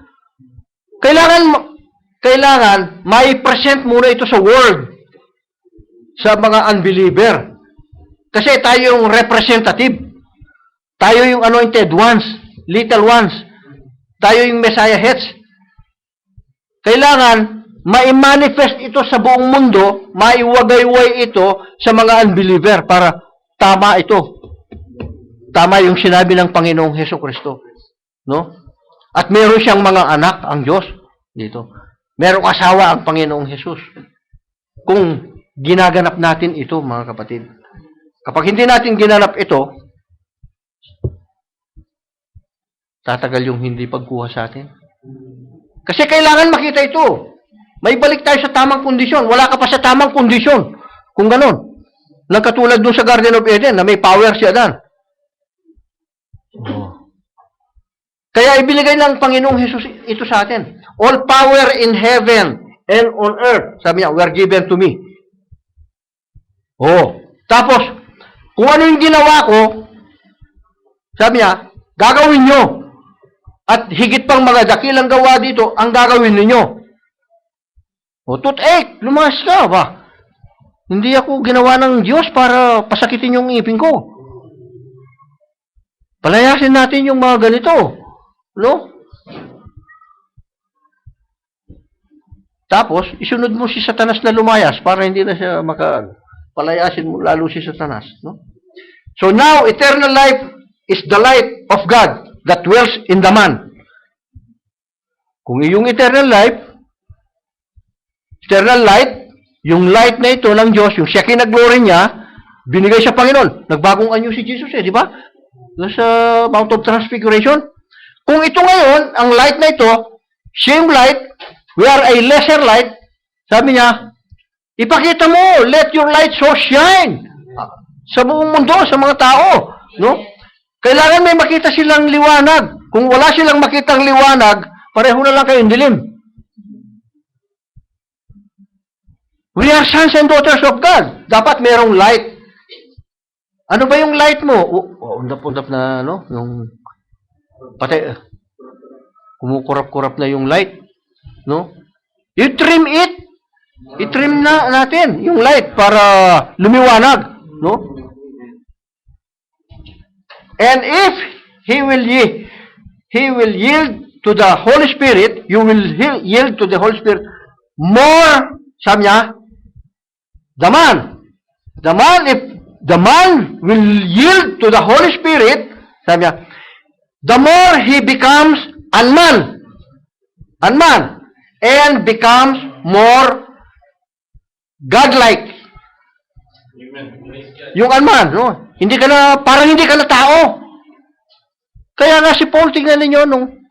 Kailangan may present muna ito sa world, sa mga unbeliever. Kasi tayo yung representative. Tayo yung anointed ones, little ones. Tayo yung Messiah heads. Kailangan mai-manifest ito sa buong mundo, maiwagayway ito sa mga unbeliever para tama ito. Tama yung sinabi ng Panginoong Hesukristo. No? At meron siyang mga anak, ang Diyos, dito. Merong asawa ang Panginoong Hesus. Kung ginaganap natin ito, mga kapatid. Kapag hindi natin ginanap ito, tatagal yung hindi pagkuha sa atin. Kasi kailangan makita ito. May balik tayo sa tamang kondisyon. Wala ka pa sa tamang kondisyon. Kung ganon. Nagkatulad dun sa Garden of Eden na may power si Adan. Oh. Kaya ibinigay ng Panginoong Hesus ito sa atin. All power in heaven and on earth, sabi niya, were given to me. Oh. Tapos, kung ano yung ginawa ko, sabi niya, gagawin nyo. At higit pang mga dakilang gawa dito, ang gagawin ninyo. O, toothache, lumas ka ba? Hindi ako ginawa ng Diyos para pasakitin yung ipin ko. Palayasin natin yung mga ganito. No? Tapos, isunod mo si Satanas na lumayas para hindi na siya palayasin mo lalo si Satanas. No? So now, eternal life is the light of God that dwells in the man. Kung iyong eternal light, yung light na ito ng Diyos, yung Shekinah glory niya, binigay sa Panginoon. Nagbagong anyo si Jesus di ba? Doon sa Mount of Transfiguration. Kung ito ngayon, ang light na ito, same light, we are a lesser light, sabi niya, ipakita mo, let your light so shine sa buong mundo, sa mga tao. No? Kailangan may makita silang liwanag. Kung wala silang makitang liwanag, pareho na lang kayong dilim. We are sons and daughters of God. Dapat merong light. Ano ba yung light mo? Undap-undap na, ano? Yung patay, kumukurap-kurap na yung light. No? You trim it. I-trim na natin yung light para lumiwanag. No? And if He will yield to the Holy Spirit, you will yield to the Holy Spirit more, sabi niya, if the man will yield to the Holy Spirit, sabi niya, the more he becomes unman, and becomes more godlike. Yung unman, no? Parang hindi ka na tao. Kaya nga si Paul, tingnan ninyo, nung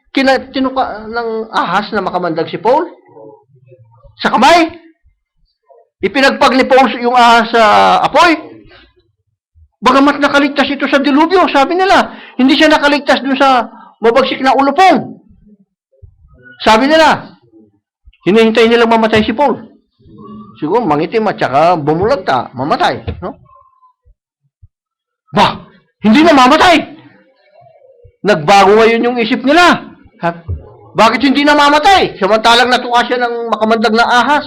tinuka ng ahas na makamandag si Paul, sa kamay, ipinagpag ni Paul yung ahas sa apoy. Bagamat nakaligtas ito sa dilubyo, sabi nila, hindi siya nakaligtas dun sa mabagsik na ulupong. Sabi nila, Hinihintay nilang mamatay si Paul. Siguro mangitim at saka bumulagta, mamatay. No? Ba, hindi na mamatay. Nagbago ngayon yung isip nila. Bakit hindi na mamatay? Samantalang natuwa siya ng makamandag na ahas.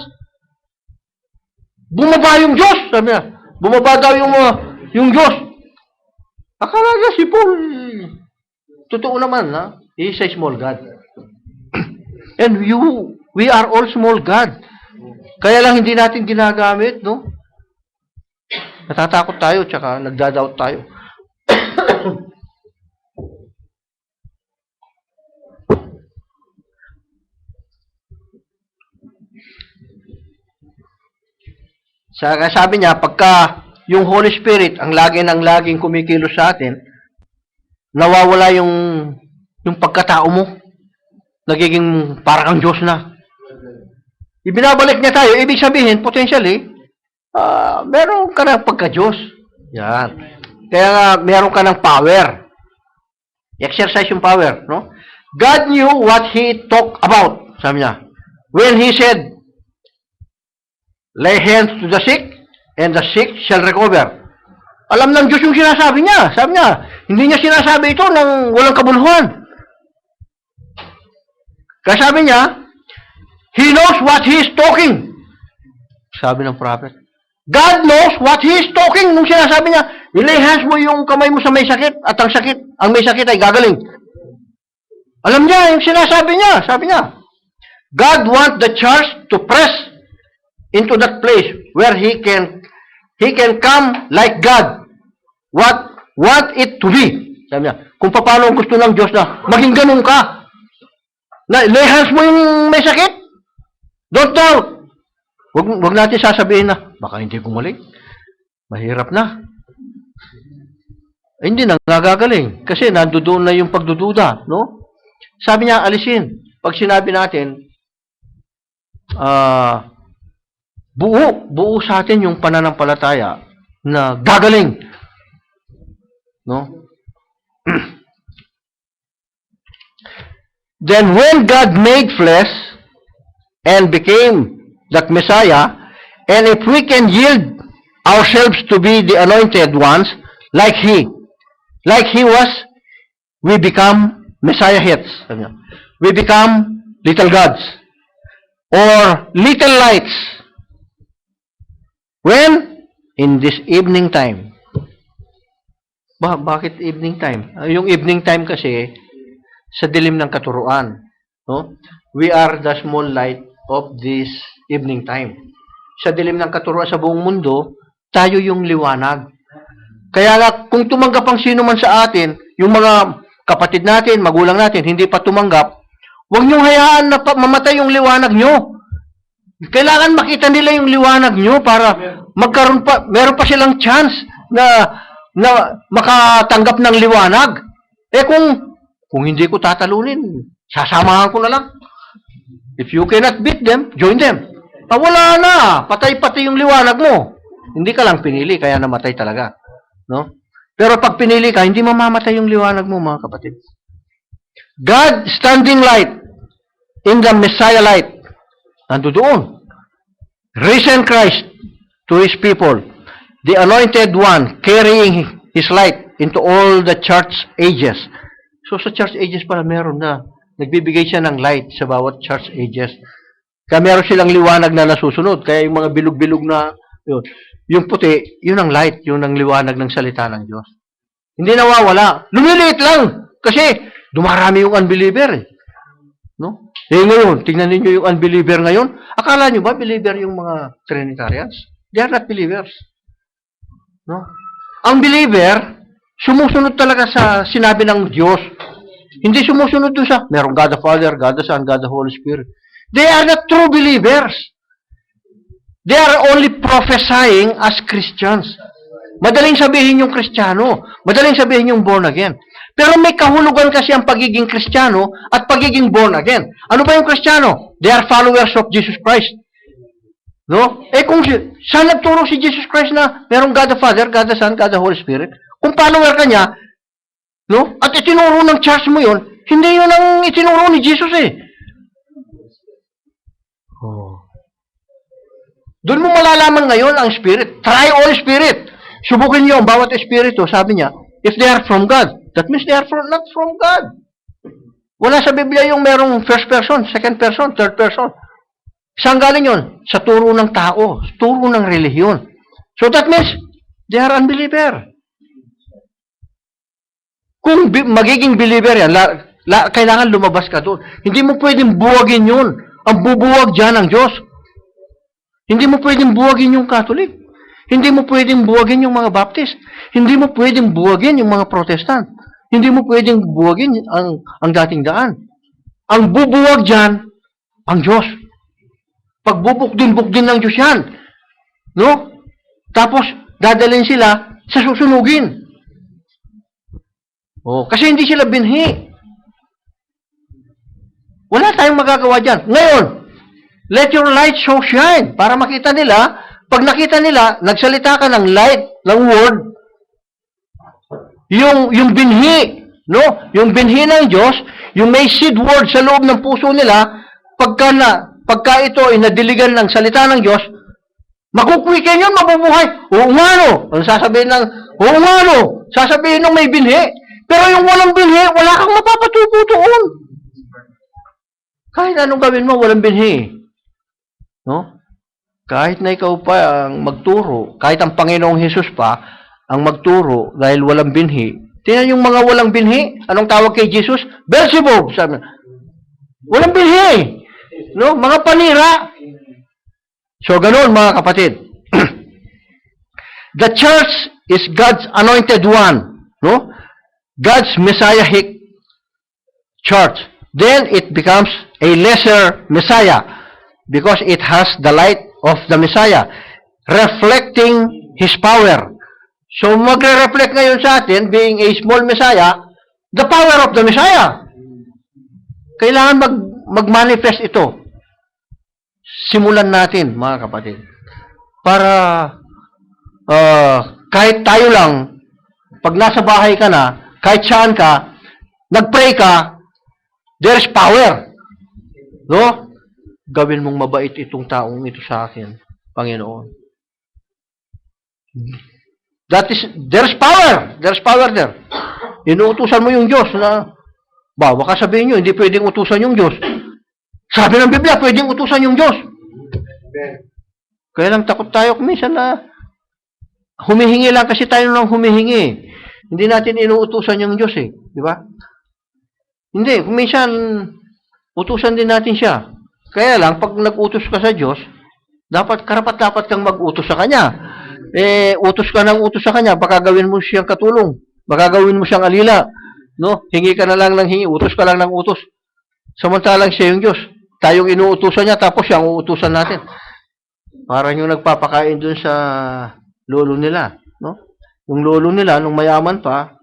Bumaba yung Diyos, sabi niya. Bumaba daw yung Diyos. Akala niya si Paul, totoo naman, ha? He is a small God. And we are all small God. Kaya lang hindi natin ginagamit, no? Natatakot tayo, tsaka nagdadoubt tayo. Sabi niya, pagka yung Holy Spirit ang laging kumikilos sa atin, nawawala yung pagkatao mo. Nagiging parang kang Diyos na. Ibinabalik niya tayo, ibig sabihin, potentially, meron ka ng pagka-Diyos. Yan. Kaya nga, meron ka ng power. Exercise yung power, no? God knew what He talked about, sabi niya. When He said, lay hands to the sick, and the sick shall recover. Alam ng Diyos yung sinasabi niya. Sabi niya, hindi niya sinasabi ito ng walang kabuluhan. Kaya sabi niya, He knows what He is talking. Sabi ng prophet. God knows what He is talking. Nung sinasabi niya, ilay hands mo yung kamay mo sa may sakit, at ang may sakit ay gagaling. Alam niya yung sinasabi niya. Sabi niya, God wants the church to press into that place where He can come like God. Want it to be. Sabi niya, kung paano gusto ng Diyos na maging ganun ka. Na lay hands mo yung may sakit. Don't doubt. Wag natin sasabihin na, baka hindi gumaling. Mahirap na. Hindi na nagagaling. Kasi nandoon na yung pagdududa. No? Sabi niya, alisin. Pag sinabi natin, buo sa atin yung pananampalataya na gagaling. No? Then when God made flesh and became that Messiah, and if we can yield ourselves to be the anointed ones, like He was, we become Messiahites. We become little gods or little lights. When? In this evening time. Bakit evening time? Yung evening time kasi, sa dilim ng katuruan. No? We are the small light of this evening time. Sa dilim ng katuruan sa buong mundo, tayo yung liwanag. Kaya nga, kung tumanggap ang sino man sa atin, yung mga kapatid natin, magulang natin, hindi pa tumanggap, huwag niyong hayaan na mamatay yung liwanag niyo. Kailangan makita nila yung liwanag nyo para meron pa silang chance na makatanggap ng liwanag. Kung hindi ko tatalunin, sasamahan ko na lang. If you cannot beat them, join them. Wala na. Patay-patay yung liwanag mo. Hindi ka lang pinili, kaya namatay talaga. No? Pero pag pinili ka, hindi mamamatay yung liwanag mo, mga kapatid. God standing light in the Messiah light. Nando doon. Risen Christ to His people. The anointed one carrying His light into all the church ages. So sa church ages pala meron na. Nagbibigay siya ng light sa bawat church ages. Kaya meron silang liwanag na nasusunod. Kaya yung mga bilog-bilog na, yung puti, yun ang light, yun ang liwanag ng salita ng Diyos. Hindi nawawala. Lumiliit lang. Kasi dumarami yung unbeliever. No? Ngayon, tingnan niyo yung unbeliever ngayon. Akala niyo ba believer yung mga Trinitarians? They are not believers. No? Ang believer, sumusunod talaga sa sinabi ng Diyos. Hindi sumusunod doon sa, merong God the Father, God the Son, God the Holy Spirit. They are not true believers. They are only prophesying as Christians. Madaling sabihin yung Kristiyano. Madaling sabihin yung born again. Pero may kahulugan kasi ang pagiging Kristiyano at pagiging born again. Ano ba yung Kristiyano? They are followers of Jesus Christ. No? Kung saan nagturo si Jesus Christ na merong God the Father, God the Son, God the Holy Spirit, kung follower ka niya, no? At itinuro ng church mo yun, hindi yun ang itinuro ni Jesus . Oh. Doon mo malalaman ngayon ang spirit. Try all spirit. Subukin niyo ang bawat espiritu, sabi niya, if they are from God. That means they are not from God. Wala sa Biblia yung merong first person, second person, third person. Saan galing yun? Sa turo ng tao, turo ng relihiyon. So that means, they are unbeliever. Kung magiging believer yan, kailangan lumabas ka doon. Hindi mo pwedeng buwagin yun. Ang bubuwag dyan ang Diyos. Hindi mo pwedeng buwagin yung Catholic. Hindi mo pwedeng buwagin yung mga Baptist. Hindi mo pwedeng buwagin yung mga Protestant. Hindi mo pwedeng buwagin ang dating daan. Ang bubuwag dyan, ang Diyos. Pagbubukdin-bukdin ng Diyos yan. No? Tapos, dadalhin sila sa susunugin. Oh, kasi hindi sila binhi. Wala tayong magagawa dyan. Ngayon, let your light so shine. Para makita nila, pag nakita nila, nagsalita ka ng light, ng word, yung binhi, no? Yung binhi ng Diyos, yung may seed word sa loob ng puso nila, pagka ito ay nadiligan ng salita ng Diyos, makukwikin yun, mabubuhay. Oo nga no. Ang sasabihin ng, oo nga no. Sasabihin ng may binhi. Pero yung walang binhi, wala kang mapapatupo doon. Kahit anong gawin mo, walang binhi. No? Kahit na ikaw pa ang magturo, kahit ang Panginoong Hesus pa ang magturo dahil walang binhi. Tingnan yung mga walang binhi. Anong tawag kay Jesus? Beelzebub. Sabi, walang binhi. No? Mga panira. So, ganoon mga kapatid. The church is God's anointed one. No? God's Messiahic church. Then it becomes a lesser Messiah because it has the light of the Messiah reflecting His power. So magre-reflect ngayon sa atin, being a small Messiah, the power of the Messiah. Kailangan mag-manifest ito. Simulan natin, mga kapatid. Para kahit tayo lang, pag nasa bahay ka na, kahit saan ka, nag-pray ka, there's power. No? Gawin mong mabait itong taong ito sa akin, Panginoon. There's power. There's power there. Inuutusan mo yung Diyos na, baka sabihin nyo, hindi pwedeng utusan yung Diyos. Sabi ng Biblia, pwedeng utusan yung Diyos. Kaya lang takot tayo kuminsan na humihingi lang kasi tayo nang humihingi. Hindi natin inuutusan yung Diyos eh. Di ba? Hindi. Kuminsan, utusan din natin siya. Kaya lang, pag nag-utos ka sa Diyos, karapat-dapat kang mag-utos sa Kanya. Utos ka ng utos sa Kanya, baka gawin mo siyang katulong. Baka gawin mo siyang alila. No? Hingi ka na lang ng hingi, utos ka lang ng utos. Samantalang siya yung Diyos. Tayong inuutusan niya, tapos siyang uutusan natin. Parang yung nagpapakain dun sa lolo nila. No? Yung lolo nila, nung mayaman pa,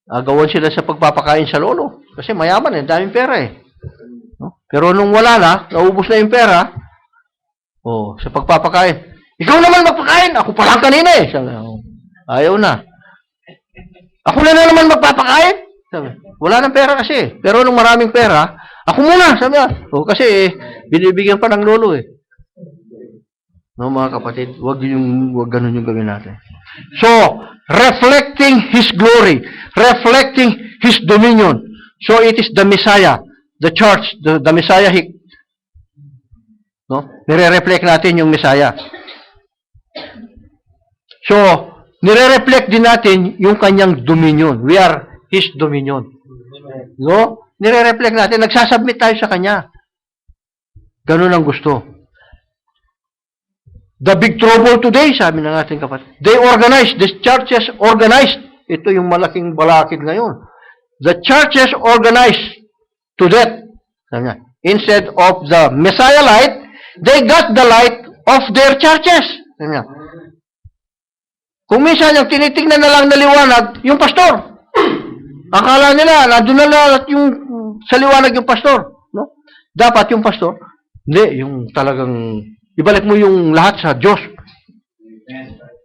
agawan sila sa pagpapakain sa lolo. Kasi mayaman eh, daming pera eh. No? Pero nung wala na, naubos na yung pera, sa pagpapakain, ikaw naman magpakain, ako pa lang kanina eh. Sabi, ayaw na. Ako na naman magpapakain. Sabi, wala nang pera kasi. Pero nung maraming pera, ako muna. Sabi niya, kasi binibigyan pa ng lolo eh. No, mga kapatid, wag ganun yung gawin natin. So, reflecting His glory, reflecting His dominion. So, it is the Messiah, the church, the Messiahic. No? Nire-reflect natin yung Messiah. So, nire-reflect din natin yung kanyang dominion. We are His dominion. No? Nire-reflect natin. Nagsasubmit tayo sa Kanya. Ganun ang gusto. The big trouble today, sabi ng ating kapatid. They organized, the churches organized. Ito yung malaking balakid ngayon. The churches organized to that. Sabi niya, instead of the Messiah light, they got the light of their churches. Sabi niya, kung minsan yung tinitingnan na lang na liwanag, yung pastor. Akala nila, nandun na lahat yung sa liwanag yung pastor. No? Dapat yung pastor, hindi, yung talagang, ibalik mo yung lahat sa Diyos.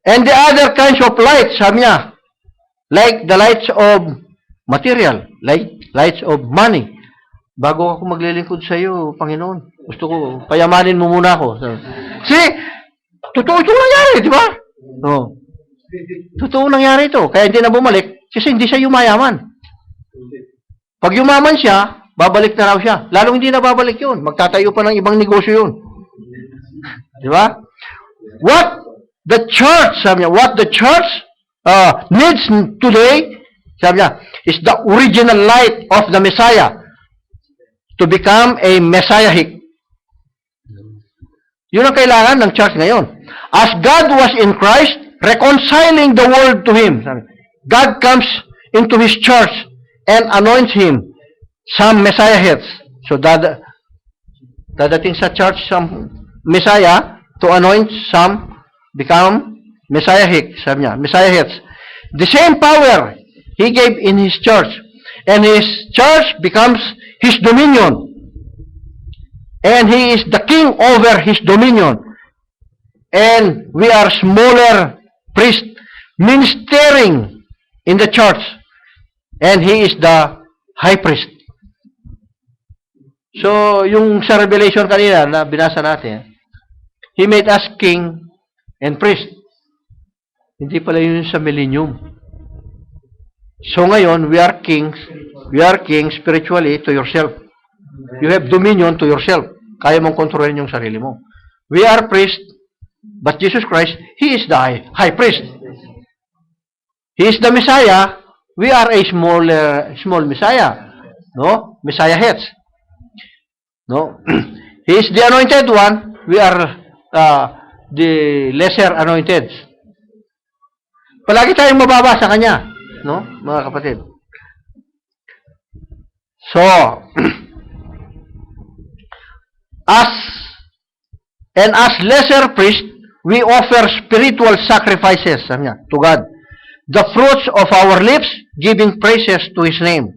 And the other kinds of lights, sabi niya, like the lights of material, like lights of money, bago ako maglilingkod sa iyo, Panginoon, gusto ko, payamanin mo muna ako. See, totoo itong nangyari, di ba? No. Totoo nangyari ito. Kaya hindi na bumalik, kasi hindi siya yumayaman. Pag yumaman siya, babalik na raw siya. Lalong hindi na babalik yun. Magtatayo pa ng ibang negosyo yun. Di ba? What the church, sabi niya, what the church needs today, sabi niya, is the original light of the Messiah to become a Messiahic. Yun ang kailangan ng church ngayon. As God was in Christ, reconciling the world to Him. Sabi, God comes into His church and anoints Him some Messiahites. So, dadating sa church some Messiah to anoint some, become Messiahic. Sabi niya, Messiahites. The same power He gave in His church. And His church becomes His dominion. And He is the king over His dominion. And we are smaller priests ministering in the church. And He is the high priest. So, yung sa Revelation kanina na binasa natin, He made us king and priest. Hindi pala yun sa millennium. So ngayon, we are kings spiritually to yourself. You have dominion to yourself. Kaya mong kontrolin yung sarili mo. We are priests, but Jesus Christ, He is the high priest. He is the Messiah. We are a small Messiah. No? Messiahites. No? He is the anointed one. We are the lesser anointed. Palagi tayong mababa sa Kanya. No? Mga kapatid. So, as lesser priest, we offer spiritual sacrifices to God. The fruits of our lips, giving praises to His name.